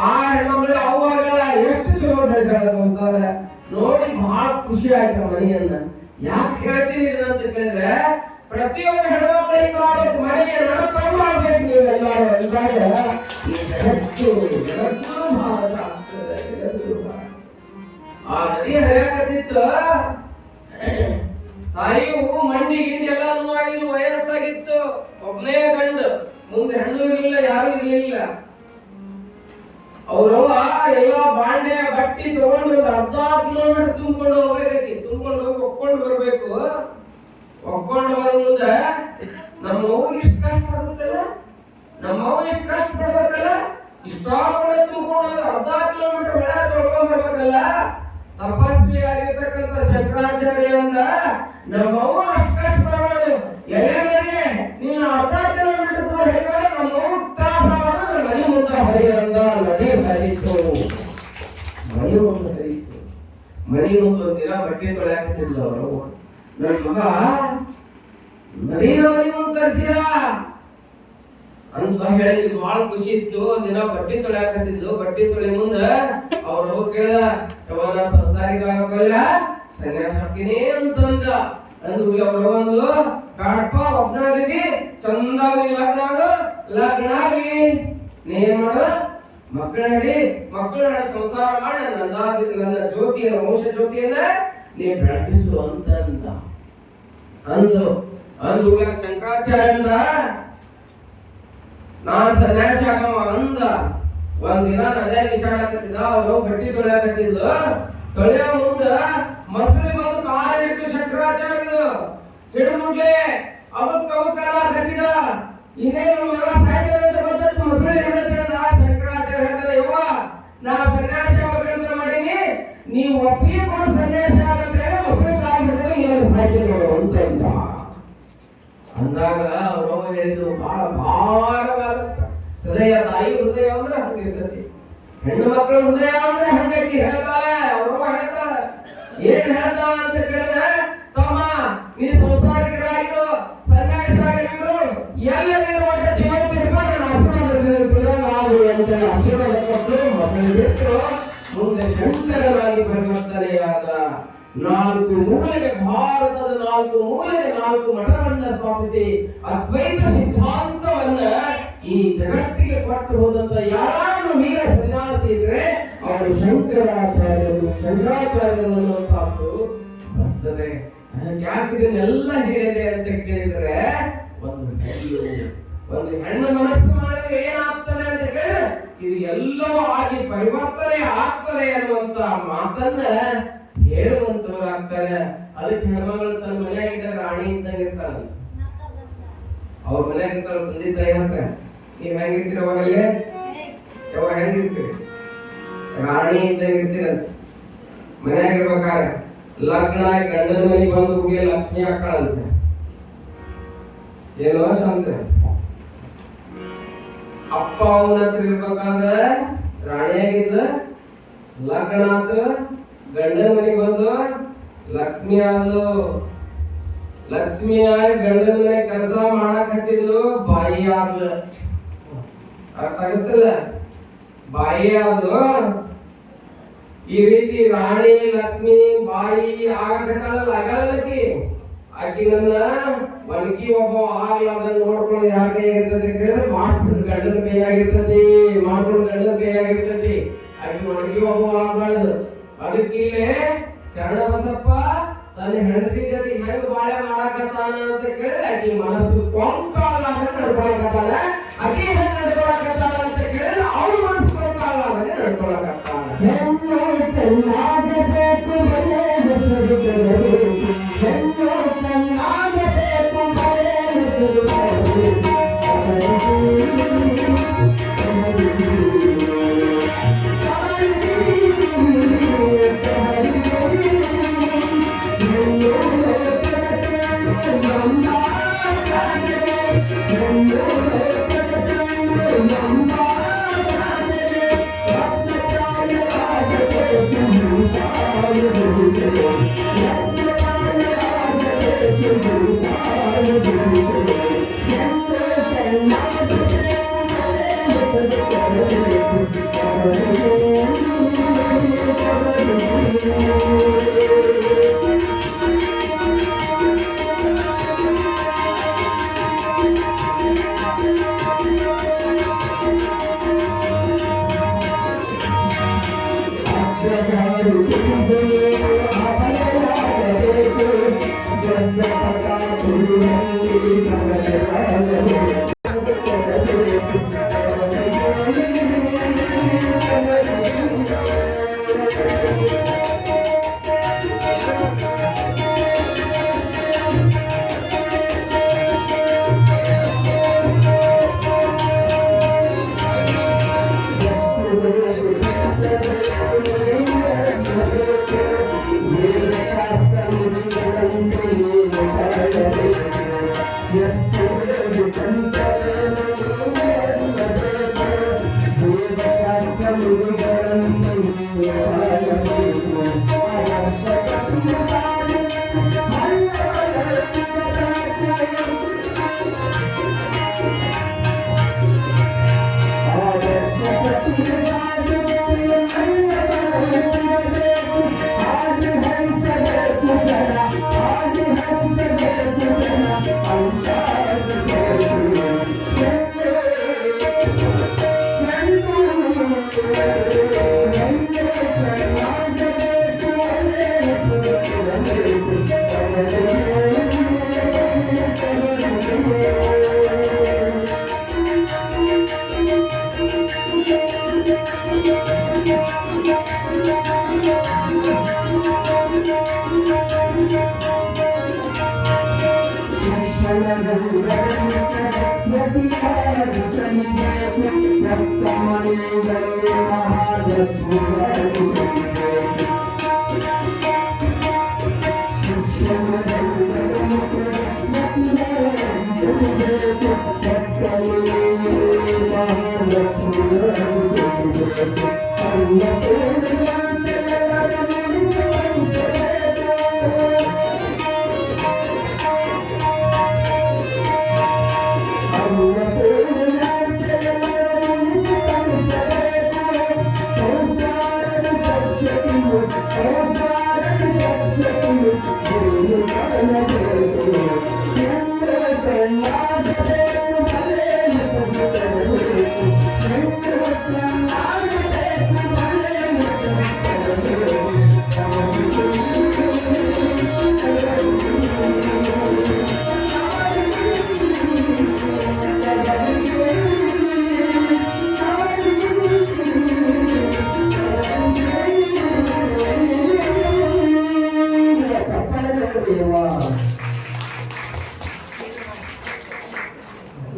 ಆ ಹೆಣ್ಮಗಳೇ ಅವ್ವಗಳ. ಎಷ್ಟು ಚಲೋ ಬೆಳೆಸ್ಯಾಳ ಸಂಸಾರ ನೋಡಿ. ಬಹಳ ಖುಷಿ ಆಯ್ತು ಮನೆಯನ್ನ. ಯಾಕೆ ಹೇಳ್ತೀನಿ ಇದನ್ನ ಅಂತ ಕೇಳಿದ್ರೆ, ಪ್ರತಿಯೊಬ್ಬ ಹೆಣ್ಮಕ್ಳಿಗೆ ಮಾಡ್ಬೇಕು, ಮನೆಗೆ ನಡ್ಕೊಂಡು ಮಾಡ್ಬೇಕು. ನೀವೆಲ್ಲರೂ ಅಂದಾಗ ಈ ಜಗತ್ತು ಭಾರತ ಆಗ್ತದೆ. ಆ ನದಿ ಹರಿಯಾಕತ್ತಿತ್ತು. ತಾಯಿಯು ಮಂಡಿ ಗಿಂಡಿ ಎಲ್ಲ ನೋವಾಗಿದ್ದು, ವಯಸ್ಸಾಗಿತ್ತು. ಒಬ್ಬನೇ ಗಂಡು, ಮುಂದೆ ಹೆಣ್ಣು ಇರ್ಲಿಲ್ಲ, ಯಾರು ಇರ್ಲಿಲ್ಲ. ಅವ್ರವ್ವ ಎಲ್ಲ ಬಾಂಡೆ ಬಟ್ಟಿ ತಗೊಂಡು ಒಂದು 10 ಕಿಲೋಮೀಟರ್ ತುಂಬಿಕೊಂಡು ಹೋಗ್ಬೇಕೈತಿ. ತುಂಬಿಕೊಂಡು ಹೋಗಿ ಒಕ್ಕೊಂಡು ಬರ್ಬೇಕು. ಒಕ್ಕೊಂಡು ಬರೋ ಮುಂದೆ ನಮ್ಮ ಅವ್ಗೆ ಇಷ್ಟು ಕಷ್ಟ ಆಗುತ್ತಲ್ಲ, ನಮ್ಮ ಅವ್ವ ಇಷ್ಟು ಕಷ್ಟ ಪಡ್ಬೇಕಲ್ಲ. ಇಷ್ಟಾಕೊಂಡು ತುಂಬಿಕೊಂಡು 10 ಕಿಲೋಮೀಟರ್ ಬೆಳೆ ತೊಳ್ಕೊಂಡ್ ಬರ್ಬೇಕಲ್ಲ. ತಪಸ್ವಿ ಆಗಿರ್ತಕ್ಕಂಥ ಶಂಕರಾಚಾರ್ಯ ಅಂದ, ನಮ್ಮ ಅವ್ವ ಅಷ್ಟು ಕಷ್ಟ ಪಡಬಾರ್ದು. ಎಲ್ಲೆಲ್ಲರಿಗೆ ನೀನು 10 ಕಿಲೋಮೀಟರ್ ದೂರ ಹರಿಬೇಡ, ನಮ್ಮ ಅವ್ವ ತ್ರಾಸ ಮಾಡೋದು. ಮನೆ ಮುಂದೆ ಹರಿಯಂದ ನದಿ ಹರಿತು. ಮನೆ ಮುಂದೆ ಹರಿತು. ಮನೆ ಮುಂದೆ ಒಂದಿನ ಬಟ್ಟೆ ತೊಳೆಯಾಕತ್ತಿದ್ಲು ಅವರು. ನನ್ನ ಮಗ ನದಿನ ಮನೆ ಮುಂದೆ ತರಿಸಿದ ಅಂತ ಹೇಳಿ ಬಹಳ ಖುಷಿ ಇತ್ತು. ಒಂದಿನ ಬಟ್ಟೆ ತೊಳೆಯಾಕತ್ತಿದ್ಲು. ಬಟ್ಟೆ ತೊಳೆ ಮುಂದೆ ಅವ್ರು ಕೇಳ್ದ, ಯಾವಾಗ ಸಂಸಾರಿಕ ಆಗಲ್ಲ, ಸನ್ಯಾಸ ಹಾಕ್ತೀನಿ ಅಂತಂದ. ಅಂದು ಅವ್ರ ಒಂದು ಕಾಡ್ಪ ಒಬ್ಬನಾಗಿ ಚಂದಾಗಿ ಲಗ್ನ ಆಗಿ ನೀನ್ ಮಾಡ ಮಕ್ಕಳ ನಡಿ, ಮಕ್ಕಳ ಸಂಸಾರ ಮಾಡಿ ನನ್ನ ಜ್ಯೋತಿಯನ್ನು, ವಂಶ ಜ್ಯೋತಿಯನ್ನ ನೀ ಬೆಳಗಿಸು ಅಂತ ಅಂದು ಶಂಕರಾಚಾರ್ಯಂದ ನಾನು ಸನ್ಯಾಸ ಆಗಮ್ಮ ಅಂದ. ಒಂದಿನ ನದೇ ನಿಶಾಡಕತ್ತಿದ್ದ. ಅವ್ರು ಬಟ್ಟಿ ತೊಳೆಯಾಕತ್ತಿದ್ಲು. ತೊಳೆಯ ಮುಂದ ಮಸಲಿ ಬಂದು ಕಾಲ ಹಿಡಿತು ಶಂಕರಾಚಾರ್ಯದು. ಹಿಡಿದುಡ್ಲೆ ಅವಕ್ಕ ಕಟ್ಟಿದ. ಇನ್ನೇನು ಮಗ ಸಾಯ್ತಾರೆ ಅಂತ ಬಂದಟ್ಟು ಮಸಲಿ ಹಿಡಿದತ್ತೆ ಅಂದ. ಶಂಕರಾಚಾರ್ಯ ನೀವು ಒಪ್ಪಿಗೆ ಕೊಡೋ ಸನ್ಯಾಸ ಆಗತ್ತೆ ಮೊಸಳೆ ಕಾಲು ಹಿಡಿದ್ರೆ ಇಲ್ಲ ಸಾಕಿಗಳು ಅಂತ ಇದ್ದ ಅಂದಾಗ ಅವರು ಹೇಳಿದ್ರು ಬಹಳ ಭಾರವಾದ ಹೃದಯ. ತಾಯಿ ಹೃದಯ ಅಂದ್ರೆ ಹಂಗಿರ್ತದೆ, ಹೆಣ್ಣು ಮಕ್ಕಳ ಹೃದಯ ಅಂದ್ರೆ ಹಂಗಾಗಿ ಹೇಳ್ತಾಳೆ. ಅವರು ಹೇಳ್ತಾಳೆ, ಏನ್ ಹೇಳ್ತಾಳ ಅಂತ ಕೇಳಿದ್ರೆ, ತಮ್ಮ ನೀ ಸಂಸಾರಿಕರಾಗಿರು, ಸನ್ಯಾಸಿರಾಗಿರು, ಎಲ್ಲರಿಗೂ ಒಟ್ಟ ಜೀವನ ತಿರ್ಕೊಂಡು ನನ್ನ ಆಶೀರ್ವಾದ ಕೊಟ್ಟು ಮಕ್ಕಳು ಬಿಟ್ಟು ಮುಂದೆ ಶಂಕರನಾಗಿ ಪರಿವರ್ತನೆಯಾದ. 4 ಮೂಲೆಗೆ ಭಾರತದ 4 ಮೂಲೆಗೆ 4 ಮಠವನ್ನ ಸ್ಥಾಪಿಸಿ ಅದ್ವೈತ ಸಿದ್ಧಾಂತವನ್ನ ಈ ಜಗತ್ತಿಗೆ ಕೊಟ್ಟು ಹೋದಂತ ಯಾರು ವೀರ ಸನ್ಯಾಸಿ ಇದ್ರೆ ಅವರು ಶಂಕರಾಚಾರ್ಯರು. ಶಂಕರಾಚಾರ್ಯರು ಅನ್ನುವಂಥದ್ದು ಬರ್ತದೆ. ಯಾಕೆ ಇದನ್ನೆಲ್ಲ ಹೇಳಿದೆ ಅಂತ ಕೇಳಿದ್ರೆ, ಒಂದು ಹೆಣ್ಣು ಮನಸ್ಸು ಮಾಡಿದ್ರೆ ಏನಾಗ್ತದೆ ಅಂತ ಹೇಳಿದ್ರೆ ಇದು ಎಲ್ಲವೂ ಆಗಿ ಪರಿವರ್ತನೆ ಆಗ್ತದೆ ಅನ್ನುವಂತ ಮಾತನ್ನ ಹೇಳುವಂತವ್ರು ಆಗ್ತಾರೆ. ಅದಕ್ಕೆ ಹೆಣ್ಮಗಳು ತನ್ನ ಮನೆಯಾಗಿದ್ದ ರಾಣಿ ಇದ್ದಂಗ ಇರ್ತಾಳ. ಅವ್ರ ಮನೆಯಾಗಿರ್ತಾಳ, ತಂದೆ ತಾಯಿ ಅಂತ ನೀವ್ ಹೆಂಗಿರ್ತೀರ ಅವಾಗಲ್ಲೇ ಯಾವ ಹೆಂಗಿರ್ತೀರಿ? ರಾಣಿ ಇದ್ದಂಗ ಇರ್ತೀರಂತ. ಮನೆಯಾಗಿರ್ಬೇಕಾದ್ರೆ ಲಗ್ನ ಗಂಡನ ಮನೆಗೆ ಬಂದು ಹುಡುಗಿ ಲಕ್ಷ್ಮಿ ಹಾಕಳಂತೆ. ಏನೋ ಶಾಂತ ಅಪ್ಪ ಅವನ ಹತ್ರ ಇರ್ಬೇಕಾದ್ರೆ ರಾಣಿಯಾಗಿದ್ದ, ಲಗ್ನ ಆತು, ಗಂಡನ ಮನೆಗೆ ಬಂದು ಲಕ್ಷ್ಮಿ ಆದ್ಲು. ಲಕ್ಷ್ಮಿ ಆಗಿ ಗಂಡನ ಮನೆ ಕೆಲಸ ಮಾಡಕ್ ಹತ್ತಿದ್ಲು, ಬಾಯಿ ಆದ್ಲು. ಅರ್ಥ ಆಗುತ್ತಲ್ಲ? ಬಾಯಿ ಆದ್ಲು. ಈ ರೀತಿ ರಾಣಿ ಲಕ್ಷ್ಮಿ ಬಾಯಿ ಆಗಕತ್ತಲ್ಲ ಆಗಲಕ್ಕಿ ಆಕಿ ನನ್ನ ಒಣಗಿ ಒಬ್ಬ ಆಗ್ಲಾರ್ದಂಗ ನೋಡ್ಕೊಳ್ಳೋದು ಯಾರ ಕೈ ಇರ್ತದೆ ಕೇಳಿದ್ರೆ ಮಾಡ್ಕೊಂಡು ಗಂಡನ ಕೈಯಾಗಿರ್ತತಿ, ಮಾಡ್ಕೊಂಡು ಗಂಡನ ಕೈಯಾಗಿರ್ತತಿ. ಆಕಿ ಒಣಗಿ ಒಬ್ಬ ಆಗ್ಬಾರ್ದು. ಅದಕ್ಕಿಲ್ಲೇ ಶರಣ ಬಸಪ್ಪ ತನ್ನ ಹೆಂಡತಿ ಜೊತೆ ಹೆಂಗ್ ಬಾಳೆ ಮಾಡಾಕತ್ತಾನ ಅಂತ ಕೇಳಿದ್ರೆ ಆಕಿ ಮನಸ್ಸು ಕೊಂಕಾಲಾಗ ನಡ್ಕೊಳಕತ್ತಾನ. ಆಕಿ ಹೆಂಗ್ ನಡ್ಕೊಳಕತ್ತಾನ ಅಂತ ಕೇಳಿದ್ರೆ ಅವ್ರ ಮನಸ್ಸು ಕೊಂಕಾಲಾಗ ನಡ್ಕೊಳಕತ್ತಾನ. Thank you.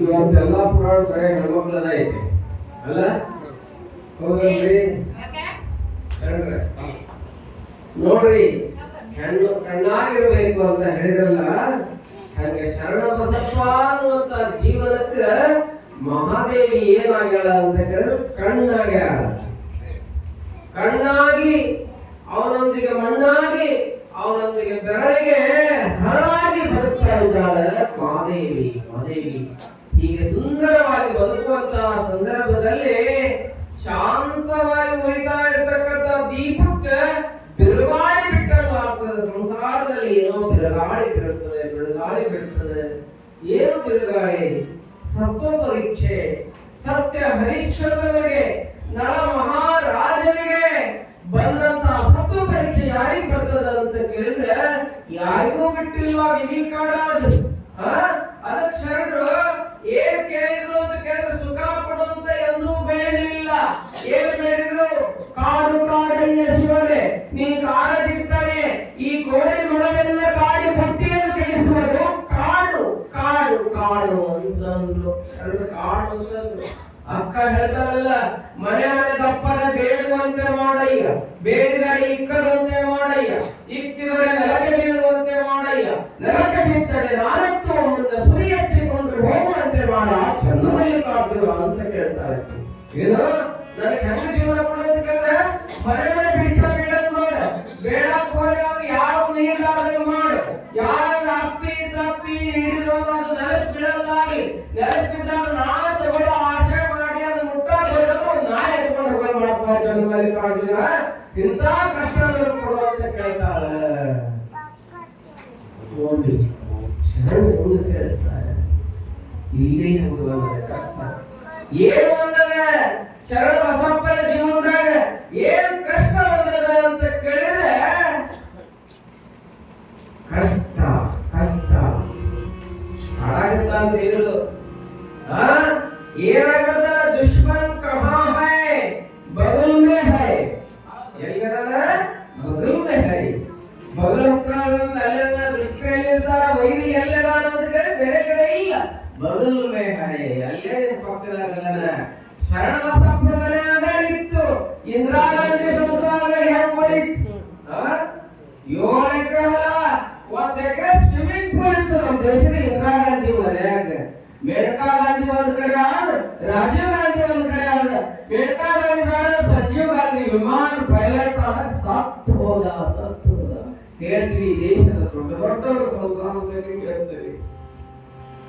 ಇವತ್ತೆಲ್ಲ ಪುರಾಣ ಬರೇ ಹೆಣ್ಮಕ್ಳದ ಐತೆ ಅಲ್ಲ ಹೌದಲ್ರಿ ನೋಡ್ರಿ ಹೆಣ್ಣು ಕಣ್ಣಾಗಿರ್ಬೇಕು ಅಂತ ಹೇಳಿದ್ರಲ್ಲ ಹಂಗೆ ಶರಣ ಬಸಪ್ಪ ಅನ್ನುವಂತ ಜೀವನಕ್ಕ ಮಹಾದೇವಿ ಏನಾಗ್ಯಾಳ ಅಂತ ಹೇಳಿದ್ರೆ ಕಣ್ಣಾಗ್ಯಾಳ. ಕಣ್ಣಾಗಿ ಅವನೊಂದಿಗೆ ಮಣ್ಣಾಗಿ ಅವನೊಂದಿಗೆ ಬೆರಳಿಗೆ ಹರಳಾಗಿ ಬದುಕ್ತಾ ಇದ್ದಾಳೆ ಮಹಾದೇವಿ. ಮಹಾದೇವಿ ಹೀಗೆ ಸುಂದರವಾಗಿ ಬದುಕುವಂತಹ ಸಂದರ್ಭದಲ್ಲಿ ಶಾಂತವಾಗಿ ಉರಿತಾ ಇರ್ತಕ್ಕಂಥ ದೀಪಕ್ಕೆ ಬಿರುಗಾಳಿ ಬಿಟ್ಟಂಗೆ ಆಗ್ತದೆ. ಸಂಸಾರದಲ್ಲಿ ಏನೋ ಬಿರುಗಾಳಿ ಬಿಡುತ್ತದೆ, ಬಿರುಗಾಳಿ ಬಿಡುತ್ತದೆ. ಏನು ಬಿರುಗಾಳಿ? ಸತ್ವ ಪರೀಕ್ಷೆ. ಸತ್ಯ ಹರಿಶ್ಚಂದ್ರನಿಗೆ ನಳ ಮಹಾರಾಜನಿಗೆ ಬಂದಂತಹ ಸತ್ವ ಪರೀಕ್ಷೆ ಯಾರಿಗೆ ಬರ್ತದ ಅಂತ ಕೇಳಿದ್ರೆ ಯಾರಿಗೂ ಬಿಟ್ಟಿಲ್ವಾ ವಿಧಿ ಕಾಡೋದು. ಅದಕ್ಕೆ ಶರಣರು ಏನ್ ಕೇಳಿದ್ರು ಅಂತ ಕೇಳಿದ್ರೆ ಸುಖ ಕೊಡುವಂತ ಎಂದೂ ಬೇಡಲಿಲ್ಲ. ಏನ್ ಬೇಡಿದ್ರು? ಕಾಡು ಕಾಡಯ್ಯ ಶಿವನೇ, ನೀ ಕಾಡದಿದ್ದರೆ ಈ ಕೋಡಿ ಮರವೆಲ್ಲ ಕಾಡಿ ಭಕ್ತಿಯನ್ನು ಕೆಡಿಸುವುದು. ಕಾಡು ಕಾಡು ಕಾಡು ಅಂತಂದ್ರು ಶರಣರು. ಕಾಡು ಅಂತಂದ್ರು. ಅಕ್ಕ ಹೇಳ್ತಾರಲ್ಲ, ಮನೆ ಮನೆ ದಪ್ಪದ ಬೇಡುವಂತೆ ಮಾಡಯ್ಯ, ಬೇಡಿದರೆ ಇಕ್ಕದಂತೆ ಮಾಡಯ್ಯ, ಇಕ್ಕಿದರೆ ನೆಲಕ್ಕೆ ಬೀಳುವಂತೆ ಮಾಡಯ್ಯ, ನೆಲಕ್ಕೆ ಬಿದ್ದರೆ ನಾನತ್ತು ಮುಂದೆ ಸುರಿ ಎತ್ತಿಕೊಂಡು ಹೋಗುವಂತೆ ಮಾಡ ಚೆನ್ನಮಲ್ಲಿ ಕಾಡ್ತೀವ ಅಂತ ಕೇಳ್ತಾರೆ. ಏನು ನನಗೆ ಹೆಂಗ ಜೀವನ ಕೊಡೋದು ಕೇಳಿದ್ರೆ ಮನೆ ಮನೆ ಬೀಚ ಬೀಳಕ್ ನೋಡ, ಬೇಡಕ್ ಹೋದ್ರೆ ಅವ್ರು ಯಾರು ನೀಡಲಾರ್ದಂಗೆ ಮಾಡು. ಯಾರನ್ನ ಅಪ್ಪಿ ತಪ್ಪಿ ನೀಡಿರೋ ಅದು ನೆಲಕ್ಕೆ ಬೀಳಲ್ಲಾಗಿ, ನೆಲಕ್ಕೆ ಬಿದ್ದಾಗ ನಾನು ತಗೊಳ್ಳೋ ಆಸೆ ಮಾಡಿ ಅದು ಮುಟ್ಟಾಗ ನಾ ಎತ್ಕೊಂಡು ಹೋಗಿ ಮಾಡಪ್ಪ ಚೆನ್ನಮಲ್ಲಿ ಕಾಡ್ತೀವ. ಇಂಥ ಕಷ್ಟ ಕೊಡುವಂತ ಕೇಳ್ತಾರೆ. ನೋಡಿ ಶರಣ ಹೆಂಗ ಕೇಳ್ತಾರೆ, ಇಲ್ಲಿ ಹೆಂಗ ಏನು ಬಂದದ ಶರಣ ಬಸಪ್ಪನ ಜೀವನದಾಗ ಏನು ಕಷ್ಟ ಬಂದದ ಅಂತ ಕೇಳಿದ್ರೆ ಕಷ್ಟ ಕಷ್ಟ ಹಾಳಾಗುತ್ತ ದೇವರು. ಏನಾಗ್ತದ? ದುಶ್ಮನ್ ಕಹಾ ಹೈ ಬಗಲ್ ಮೇ ಹೈ. ಎಲ್ಲಿಗದ? ಬಗಲ್ ಮೇ ಹೈ. ಬಗಲ್ ಹತ್ರ ಅಲ್ಲೆಲ್ಲ ದೃಷ್ಟಿಯಲ್ಲಿರ್ತಾರ, ವೈರಿ ಎಲ್ಲೆಲ್ಲ ಅನ್ನೋದಕ್ಕೆ ಬೇರೆ ಕಡೆ ಇಲ್ಲ. ಬಗಲ್ ಮೇ ಹೈ, ಅಲ್ಲೇ ಪಕ್ಕದಾಗ. ಶರಣ ಬಸಪ್ಪನ ಮನೆ ಇತ್ತು. ಇಂದಿರಾ ಗಾಂಧಿ ಸಂಸಾರದಲ್ಲಿ ಹೆಂಗ್ ಮಾಡಿತ್ತು? 7 ಎಕರೆ ಹೊಲ, 1 ಎಕರೆ ಸ್ವಿಮ್ಮಿಂಗ್ ಪೂಲ್ ಇತ್ತು ನಮ್ಮ ದೇಶದ ಇಂದಿರಾ ಗಾಂಧಿ ಮನೆಯಾಗ. ಮೇನಕಾ ಗಾಂಧಿ ಒಂದ್ ಕಡೆ ಆದ, ರಾಜೀವ್ ಗಾಂಧಿ ಒಂದ್ ಕಡೆ ಆದ. ಮೇನಕಾ ಗಾಂಧಿ ಬೇಡ, ಸಂಜೀವ್ ಗಾಂಧಿ ವಿಮಾನ ಪೈಲಟ್ ಆದ, ಸತ್ತು ಹೋದ. ಹೇಳ್ತೀವಿ ದೇಶದ ದೊಡ್ಡ ದೊಡ್ಡ ಸಂಸಾರದಲ್ಲಿ ಹೇಳ್ತೀವಿ.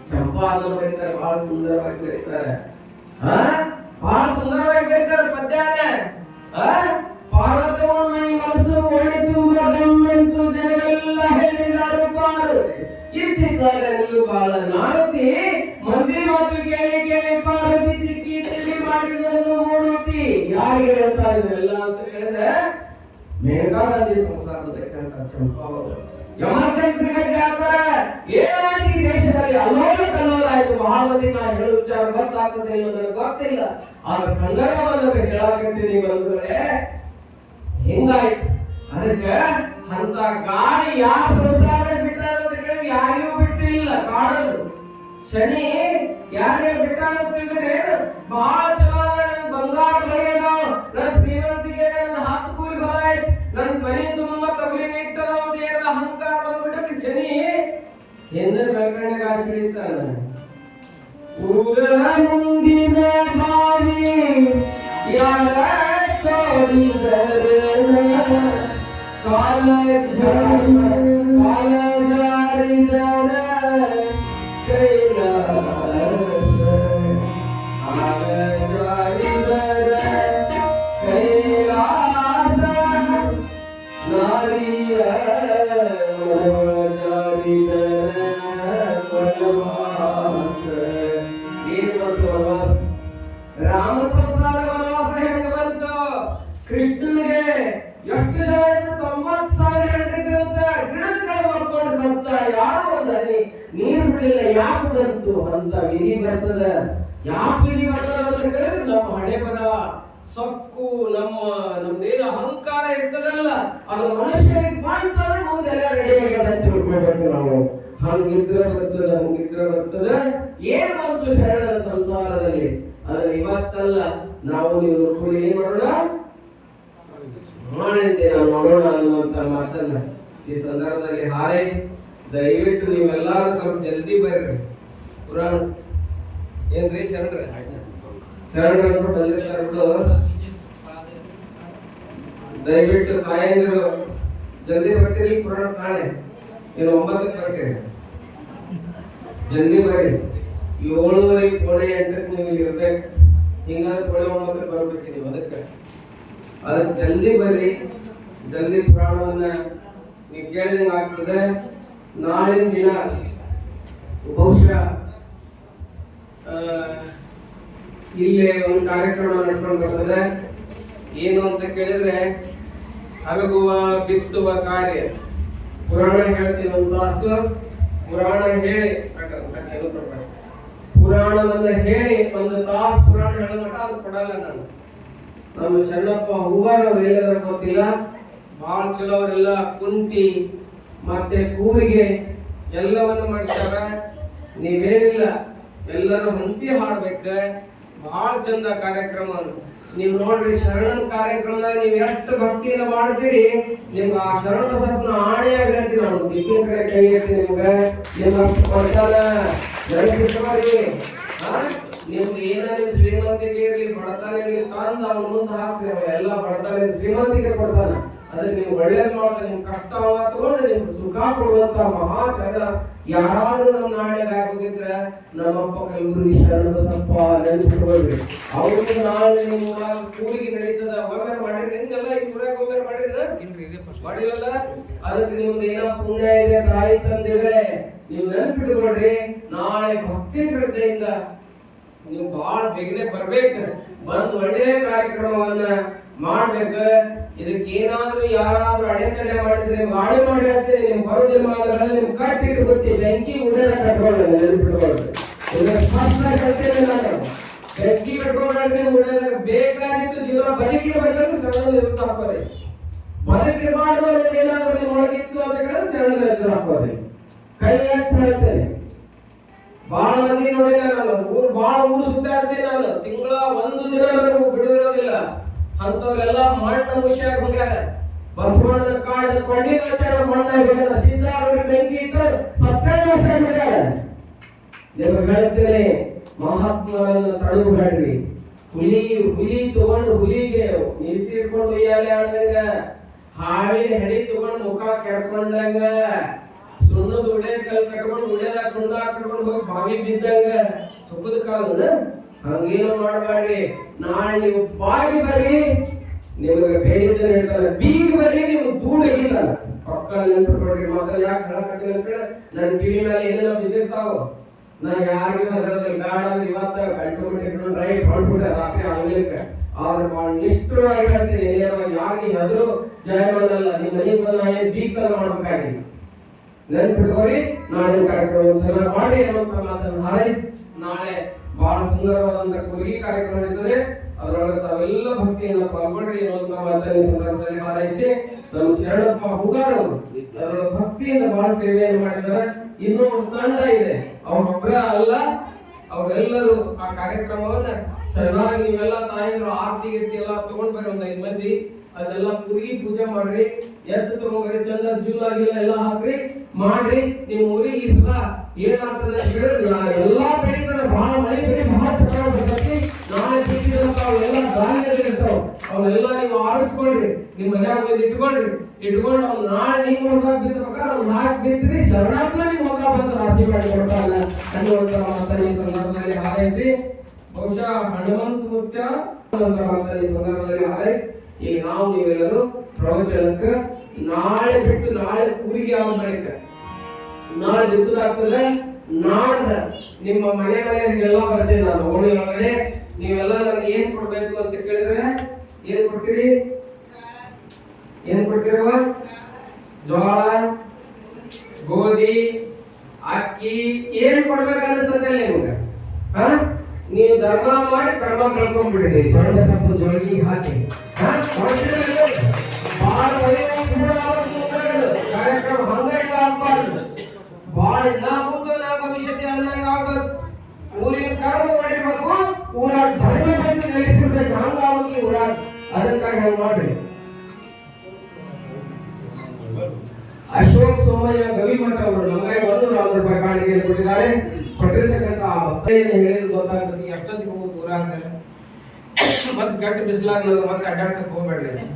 ಚಂಪಾದನ್ನು ಬರೀತಾರೆ, ಬಹಳ ಸುಂದರವಾಗಿ ಬರೀತಾರೆ. ಬಹಳ ಸುಂದರವಾಗಿ ಬರೀತಾರೆ ಪದ್ಯಾನ. ಪಾರ್ವತಮ್ಮ ಮೈ ಮನಸ್ಸು ಒಳ್ಳೆ ತುಂಬ ಗಮ್ಮೆಂತು ಜನರೆಲ್ಲ ಹೇಳಿದರು ಪಾರು. ಇತ್ತಿದ್ದಾಗ ನೀವು ಬಹಳ ನಾರತಿ, ಮಂದಿ ಮಾತು ಕೇಳಿ ಕೇಳಿ ಪಾರ್ವತಿ ತಿಕ್ಕಿ ತಿಳಿ ಮಾಡಿದನ್ನು ಮೂಡುತ್ತಿ. ಯಾರಿಗೆ ಹೇಳ್ತಾ ಇದೆಲ್ಲ ಅಂತ ಕೇಳಿದ್ರೆ ಮೇನಕಾ ಗಾಂಧಿ ಸಂಸಾರದ ಚಂಪಾವರು ಎಮರ್ಜೆನ್ಸಿ ಬಗ್ಗೆ ಆಗ್ತಾರೆ. ಏನಾಗಿ ದೇಶದಲ್ಲಿ ಅಲ್ಲೋಲ ಕಲ್ಲೋಲ ಆಯ್ತು. ಬಹಳ ಮಂದಿ ನಾ ಹೇಳೋ ವಿಚಾರ ಗೊತ್ತಾಗ್ತದೆ ಇಲ್ಲ ನನಗೆ ಗೊತ್ತಿಲ್ಲ, ಆದ್ರೆ ಸಂದರ್ಭ ಬಂದಾಗ ಹೇಳಾಕತ್ತೀನಿ ಬಂದ್ರೆ ಹಿಂಗಾಯ್ತು. ಅದಕ್ಕೆ ಅಂತ ಗಾಳಿ ಯಾರ ಸಂಸಾರದಾಗ ಬಿಟ್ಟಾರ ಅಂತ ಕೇಳಿದ್ರೆ ಯಾರಿಗೂ ಬಿಟ್ಟಿಲ್ಲ. ಕಾಡೋದು ಶನಿ ಯಾರಿಗೆ ಬಿಟ್ಟಾರ ಅಂತ ತಿಳಿದ್ರೆ ಬಹಳ ಚಲೋ ಅದ. ನನ್ ಬಂಗಾರ ಬಳಿ ಅದಾವ, ನನ್ನ ಶ್ರೀಮಂತಿಗೆ ನನ್ನ 10 ಕೂಲಿ ಹೊಲ ಆಯ್ತು, ನನ್ನ ಮನೆ ತುಂಬಾ ತೊಗರಿ ನಿಟ್ಟದ ಅಂತ ಏನದ ಅಹಂಕಾರ ಬಂದ್ಬಿಟ್ಟದ. ಶನಿ ಹಿಂದಿನ ಬೆಳಕಂಡಾಗ ಆಸೆ ಹಿಡಿತಾನ. ಊರ ಮುಂದಿನ ಬಾವಿ ಯಾರ ತೋಡಿದರೆ ಕಾಲ ಜಾರಿದರೆ ಕೈಲಾಸ, ಕಾಲ ಜಾರಿದರೆ ಕೈಲಾಸ, ನಾರಿಯ ಜಾರಿದರೆ ವನವಾಸ. ಏನು ಬಂತು ವನವಾಸ? ರಾಮನ ಸಂಸಾರ ವನವಾಸ ಹೆಂಗ ಬಂತು? ಕೃಷ್ಣನಿಗೆ ಎಷ್ಟು ಜನ 90,000 ಹೆಂಡತಿದ್ರಂತ ಗಿಡದ ಕಡೆ ಮಕ್ಕೊಂಡು ಸತ್ತ. ಯಾರು ನೀರು ಬಿಡಲಿಲ್ಲ, ಯಾಕೆ ಬಂತು ಅಂತ ವಿಧಿ ಬರ್ತದ. ಯಾಕೆ ವಿಧಿ ಬರ್ತದ ಅಂತ ಕೇಳಿದ್ರೆ ನಮ್ಮ ಹಣೆ ಬರ ಸೊಕ್ಕು, ನಮ್ದೇನು ಅಹಂಕಾರ ಇರ್ತದಲ್ಲ ಅದು ಮನುಷ್ಯನಿಗೆ ಬಂತಂದ್ರೆ ಮುಂದೆಲ್ಲ ರೆಡಿ ಆಗ್ಯದ ಅಂತ ತಿಳ್ಕೊಬೇಕು ನಾವು. ಹಂಗಿದ್ರೆ ಬರ್ತದ ಏನ್ ಬಂತು ಶರಣರ ಸಂಸಾರದಲ್ಲಿ ಅದನ್ನ ಇವತ್ತಲ್ಲ ನಾವು ನೀವು ಏನ್ ಮಾಡೋಣ ಮಾಡಂತೆ ನಾವು ನೋಡೋಣ ಅನ್ನುವಂತ ಮಾತನ್ನ ಈ ಸಂದರ್ಭದಲ್ಲಿ ಹಾರೈಸಿ ದಯವಿಟ್ಟು ನೀವೆಲ್ಲರೂ ಸ್ವಲ್ಪ ಜಲ್ದಿ ಬರ್ರಿ. ಪುರಾಣ ಏನ್ರಿ ಶರಣರ ದಯವಿಟ್ಟು ತಾಯಂದಿರು ಜಲ್ದಿ ಬರ್ತೀರಿ. ಪುರಾಣ ನಾಳೆ ನೀವು 9ಕ್ಕೆ ಬರ್ತೀರಿ, ಜಲ್ದಿ ಬರ್ರಿ. 7:30 ಪೌಣೆ 8ಕ್ಕೆ ನೀವು ಇರ್ಬೇಕು. ಹಿಂಗಾದ್ರೆ ಪೌಣೆ 9ಕ್ಕೆ ಬರ್ಬೇಕು ನೀವು. ಅದಕ್ಕೆ ಜಲ್ದಿ ಬರ್ರಿ. ಜಲ್ದಿ ಪುರಾಣವನ್ನ ನೀವು ಕೇಳಿದಂಗೆ ಆಗ್ತದೆ. ನಾಳಿನ ದಿನ ಬಹುಶಃ ಇಲ್ಲೇ ಒಂದು ಕಾರ್ಯಕ್ರಮ ನಡ್ಕೊಂಡು ಬರ್ತದೆ. ಏನು ಅಂತ ಕೇಳಿದ್ರೆ ಹರಗುವ ಬಿತ್ತುವ ಕಾರ್ಯ. ಪುರಾಣ ಹೇಳ್ತೀನಿ ಒಂದು ತಾಸು. ಪುರಾಣ ಹೇಳಿ ಪುರಾಣವನ್ನ ಹೇಳಿ ಒಂದು ತಾಸು ಪುರಾಣ ಹೇಳೋ ಮಟ್ಟ ಅದು ಕೊಡಲ್ಲ ನಾನು. ನಮ್ಮ ಶರಣಪ್ಪ ಹೂವಾರ್ ಅವ್ರು ಎಲ್ಲಾದ್ರೂ ಗೊತ್ತಿಲ್ಲ, ಬಹಳ ಚಲೋ ಅವರೆಲ್ಲ ಕುಂಟಿ ಮತ್ತೆ ಕೂರಿಗೆ ಎಲ್ಲವನ್ನು ಮಾಡಿಸ್ಯಾರ. ನೀವೇನಿಲ್ಲ ಎಲ್ಲರೂ ಹಂತಿ ಹಾಡ್ಬೇಕ. ಬಹಳ ಚಂದ ಕಾರ್ಯಕ್ರಮ. ನೀವು ನೋಡ್ರಿ ಶರಣನ ಕಾರ್ಯಕ್ರಮ ನೀವು ಎಷ್ಟು ಭಕ್ತಿಯಿಂದ ಮಾಡ್ತೀರಿ, ನಿಮ್ಗೆ ಆ ಶರಣ ಬಸಪ್ಪನ ಆಣೆಯಾಗಿ ಹೇಳ್ತೀವಿ. ನಾವು ದಿಕ್ಕಿನ ಕಡೆ ಕೈ ಇರ್ತೀವಿ. ನಿಮ್ಗೆ ನಿಮ್ಮ ಕೊಡ್ತಾನ ನೆನಪಿಸ್ಕೊಳ್ರಿ. ನಿಮ್ಗೆ ಏನ ನಿಮ್ ಶ್ರೀಮಂತಿಕೆ ಇರ್ಲಿ ಬಡತನ ಇರ್ಲಿ ತಂದ ಅವನ ಮುಂದೆ ಹಾಕ್ತೀವಿ. ಎಲ್ಲ ಬಡತನ ಶ್ರೀಮಂತಿಕೆ ಕೊಡ್ತಾನ. ಅದಕ್ಕೆ ನೀವು ಒಳ್ಳೇದ್ ಮಾಡ್ತಾರೆ. ನಿಮ್ ಕಷ್ಟ ತಗೊಂಡು ನಿಮ್ಗೆ ಸುಖ ಕೊಡುವಂತ ಮಹಾ ಜನ ಯಾರಾದ್ರೂ ನಮ್ಮ ನಾಣ್ಯಗ ಹಾಕೋದಿದ್ರೆ ನಮ್ಮಪ್ಪ ಕಲಬುರ್ಗಿ ಶರಣ ಬಸಪ್ಪ ನೆನಪಿಟ್ಕೊಳ್ರಿ. ಅವ್ರಿಗೆ ನಾಳೆ ನಿಮ್ಮ ಕೂಲಿಗೆ ನಡೀತದ. ಒಮ್ಮೆ ಮಾಡಿರಿ ನಿಮ್ಗೆಲ್ಲ ಈ ಊರಾಗ ಒಮ್ಮೆ ಮಾಡಿರಲ್ಲ. ಅದಕ್ಕೆ ನಿಮ್ದು ಏನೋ ಪುಣ್ಯ ಇದೆ, ತಾಯಿ ತಂದಿವೆ, ನೀವು ನೆನಪಿಟ್ಕೊಳ್ರಿ. ನಾಳೆ ಭಕ್ತಿ ಶ್ರದ್ಧೆಯಿಂದ ನೀವು ಬಹಳ ಬೇಗನೆ ಬರ್ಬೇಕು. ಬಂದು ಒಳ್ಳೆಯ ಕಾರ್ಯಕ್ರಮವನ್ನ ಮಾಡ್ಬೇಕು. ಇದಕ್ಕೆ ಏನಾದ್ರೂ ಯಾರಾದ್ರೂ ಅಡೆತಡೆ ಮಾಡಿದ್ರೆ ಗಾಡಿ ಮಾಡಿ ಹೇಳ್ತೇನೆ. ನಿಮ್ ಬರೋದಿಲ್ಲ ನಿಮ್ ಕಟ್ಟಿಟ್ಟು ಗೊತ್ತಿ ಬೆಂಕಿ ಉಡೇನ ಕಟ್ಕೊಳ್ಳ ನೆನಪಿಟ್ಕೊಳ್ಳಿ. ಬೆಂಕಿ ಕಟ್ಕೊಂಡ್ರೆ ಉಡೇನ ಬೇಕಾಗಿತ್ತು ಜೀವನ ಬದುಕಿರ್ಬೇಕಾದ್ರೆ ಸಣ್ಣ ಎದುರು ಹಾಕೋರಿ. ಬದುಕಿರ್ಬಾರ್ದು ಅನ್ನೋದು ಏನಾದ್ರೂ ಒಳಗಿತ್ತು ಅಂತ ಹೇಳಿದ್ರೆ ಸಣ್ಣ ಎದುರು ಹಾಕೋರಿ. ಕೈ ಎತ್ತಿ ಹೇಳ್ತೇನೆ. ಬಹಳ ಮಂದಿ ನೋಡಿಲ್ಲ ನಾನು. ಊರು ಸುತ್ತಾಡ್ತೀನಿ ನಾನು. ತಿಂಗಳ 1 ದಿನ ನನಗೂ ಬಿಡುವಿರೋದಿಲ್ಲ. ಅಂತವ್ರೆಲ್ಲ ಮಣ್ಣ ಮುಷಿಯಾಗಿ ಹೋಗ್ಯಾರ. ಬಸವಣ್ಣನ ಕಾಡಿನ ಕೊಂಡಿನ ಮಣ್ಣಾಗಿ ಹೋಗ್ಯಾರ. ಸಿದ್ದಾರೂಢ ಬೆಂಕಿ ಇತ್ತು ಸತ್ಯನಾಶ ಆಗ್ಯಾರ. ನಿಮಗೆ ಹೇಳ್ತೇನೆ, ಮಹಾತ್ಮರನ್ನ ತಡೆಯಬೇಡ್ರಿ. ಹುಲಿ ತಗೊಂಡು ಹುಲಿಗೆ ನೀಸಿ ಇಟ್ಕೊಂಡು ಉಯ್ಯಾಲೆ ಆಡ್ದಂಗ, ಹಾವಿನ ಹೆಡಿ ತಗೊಂಡು ಮುಖ ಕೆಡ್ಕೊಂಡಂಗ, ಸುಣ್ಣದ ಉಡೆ ಕಲ್ ಕಟ್ಕೊಂಡು ಉಡೆದಾಗ ಸುಣ್ಣ ಕಟ್ಕೊಂಡು ಹೋಗಿ ಬಾವಿ ಬಿದ್ದಂಗ ಸುಖದ ಕಾಲದ ಹಂಗೇನು ಮಾಡಬೇಡ್ರಿ. ನಾಳೆ ನೀವು ಬಾಗಿ ಬರ್ರಿ, ನಿಮಗೆ ಬೇಡಿದ್ದ ಹೇಳ್ತಾರೆ. ಬೀಗ ಬರ್ರಿ, ನೀವು ದೂಡ ಹಿಡಿತಾರ ಪಕ್ಕ ನೆನ್ಪಿಟ್ಕೊಳ್ರಿ. ಮಕ್ಕಳು ಯಾಕೆ ಹಣ ಕಟ್ಟಿ ಅಂತ ನನ್ನ ಕಿವಿ ಮೇಲೆ ಏನೇನೋ ಬಿದ್ದಿರ್ತಾವ. ನಾ ಯಾರಿಗೂ ಅದರಲ್ಲಿ ಗಾಡ ಇವತ್ತ ಕಟ್ಬಿಟ್ಟು ರೈಟ್ ಹೊಡ್ಬಿಟ್ಟೆ ರಾತ್ರಿ ಆಗ್ಲಿಕ್ಕೆ. ಆದ್ರೆ ಭಾಳ ನಿಷ್ಠುರವಾಗಿ ಹೇಳ್ತೀನಿ, ಯಾರಿಗೆ ಹೆದರು ಜಯ ಮಾಡಲ್ಲ. ನಿಮ್ಮ ಮನೆಗೆ ಬಂದ ಏನ್ ಬೀಕಲ್ಲ ಮಾಡ್ಬೇಕಾಗಿ ನೆನ್ಪಿಟ್ಕೋರಿ. ನಾಳೆ ಕಾರ್ಯಕ್ರಮ ಚೆನ್ನಾಗಿ ಮಾಡಿ ಅನ್ನುವಂತ ಮಾತನ್ನು ಹಾರೈಸಿ ನಾಳೆ ಬಹಳ ಸುಂದರವಾದಂತ ಕುರುಗಿ ಕಾರ್ಯಕ್ರಮ ಇರ್ತದೆ. ಅದರೊಳಗೆ ತಾವೆಲ್ಲ ಭಕ್ತಿಯಿಂದ ಪಾಲ್ಗೊಳ್ರಿ ಅನ್ನುವಂತ ಮಾತನ್ನ ಸಂದರ್ಭದಲ್ಲಿ ಹಾರೈಸಿ ನಮ್ಮ ಶರಣಪ್ಪ ಹುಗಾರ್ ಅವರು ಅದರೊಳಗೆ ಭಕ್ತಿಯಿಂದ ಬಹಳ ಸೇವೆಯನ್ನು ಮಾಡಿದ್ದಾರೆ. ಇನ್ನೂ ಒಂದು ತಂಡ ಇದೆ, ಅವ್ರೊಬ್ಬರ ಅಲ್ಲ, ಅವರೆಲ್ಲರೂ ಆ ಕಾರ್ಯಕ್ರಮವನ್ನ ಚೆನ್ನಾಗಿ ನೀವೆಲ್ಲ ತಾಯಂದ್ರು ಆರತಿ ಗಿರ್ತಿ ಎಲ್ಲ ತಗೊಂಡ್ ಬರ್ರಿ. ಒಂದ್ 5 ಮಂದಿ ಅದೆಲ್ಲ ಕುರುಗಿ ಪೂಜೆ ಮಾಡ್ರಿ. ಎದ್ದು ತಗೊಂಡ್ಬರ್ರಿ. ಚಂದ ಜೂಲಾಗಿಲ್ಲ ಎಲ್ಲ ಹಾಕ್ರಿ ಮಾಡ್ರಿ. ನೀವು ಊರಿಗೆ ಈ ಸಲ ಏನಾಗ್ತದೆ ಎಲ್ಲಾ ಬೆಳೀತದೆ. ಬಹಳ ಮಳೆ ಬೆಳಿ ಬಹಳ ಚೆನ್ನಾಗಿ ನಾಳೆ ಸಿಕ್ಕಿದಂತ ಅವೆಲ್ಲ ಧಾನ್ಯಗಳು ಇರ್ತಾವ. ಅವೆಲ್ಲ ನೀವು ಆರಿಸ್ಕೊಳ್ರಿ. ನಿಮ್ ಮನ್ಯಾಗ ಹೋಗಿ ಇಟ್ಕೊಂಡು ಅವ್ನು ನಾಳೆ ನಿಮ್ಮ ಮುಖ ಬಿತ್ತಬೇಕಾದ್ರೆ ಅವ್ನು ಹಾಕಿ ಬಿತ್ತಿರಿ. ಶರಣಪ್ಪ ನಿಮ್ ಮುಖ ಬಂದು ರಾಶಿ ಮಾಡಿ ಕೊಡ್ತಾರಲ್ಲ ಅನ್ನುವಂತ ಮಾತನ್ನ ಈ ಸಂದರ್ಭದಲ್ಲಿ ಹಾರೈಸಿ, ಬಹುಶಃ ಹನುಮಂತ ಮುತ್ಯ ಮಾತನ್ನ ಈ ಸಂದರ್ಭದಲ್ಲಿ ಹಾರೈಸಿ ಈಗ ನಾವು ನೀವೆಲ್ಲರೂ ಪ್ರವಚನಕ್ಕೆ ನಾಳೆ ಬಿಟ್ಟು ನಾಳೆ ಕೂರಿಗೆ ಆಗ ಬಳಿಕ ನಾಳೆ ಬಿತ್ತುದಾಗ್ತದೆ. ನಾಡ್ದ ನಿಮ್ಮ ಮನೆಯವರಿಗೆಲ್ಲ ಬರ್ತೀನಿ ನಾನು ಓಣಿ ಒಳಗಡೆ. ನೀವೆಲ್ಲ ನನಗೆ ಏನ್ ಕೊಡ್ಬೇಕು ಅಂತ ಕೇಳಿದ್ರೆ ಏನ್ ಕೊಡ್ತೀರಿ? ಜೋಳ, ಗೋಧಿ, ಅಕ್ಕಿ ಏನ್ ಕೊಡ್ಬೇಕು ಅನಿಸ್ತದೆ ನಿಮ್ಗೆ? ನೀವು ಧರ್ಮ ಮಾಡಿ ಕರ್ಮ ಕಳ್ಕೊಂಡ್ಬಿಡ್ರಿ. ಸೊಳ್ಳೆ ಸೊಪ್ಪು ಜೋಳಿಗೆ ಹಾಕಿ ಕಾರ್ಯಕ್ರಮ ಹಂಗ ಆಗ್ಬಾರ್ದು. ಬಹಳ ಭವಿಷ್ಯತೆ ಅನ್ನಂಗ ಆಗ್ಬೇಕು. ಊರಿನ ಕರ್ಮ ಮಾಡಿರ್ಬೇಕು, ಊರಾಗ ಧರ್ಮ ಬಂದು ನೆಲೆಸಿರ್ಬೇಕು. ಹಂಗಾಗಿ ಊರಾಗ ಅದಕ್ಕಾಗಿ ಹಂಗ ಮಾಡ್ರಿ. ಅಶೋಕ್ ಸೋಮಯ್ಯ ಗವಿಮಠ ಅವರು ನಮಗೆ 100 ರೂಪಾಯಿ ಕಾಣಿಕೆ ಕೊಟ್ಟಿದ್ದಾರೆ. ಕೊಟ್ಟಿರ್ತಕ್ಕಂಥ ಆ ಭಕ್ತಿಯನ್ನು ಹೇಳಿದ್ರೆ ಗೊತ್ತಾಗ್ತದೆ ಎಷ್ಟೊತ್ತಿಗೆ ಹೋಗೋದು ಊರಾಗ. ಮತ್ತೆ ಗಟ್ಟಿ ಬಿಸಿಲಾಗ ಮತ್ತೆ ಅಡ್ಡಾಡ್ಸಕ್ ಹೋಗ್ಬೇಡ್ರಿ.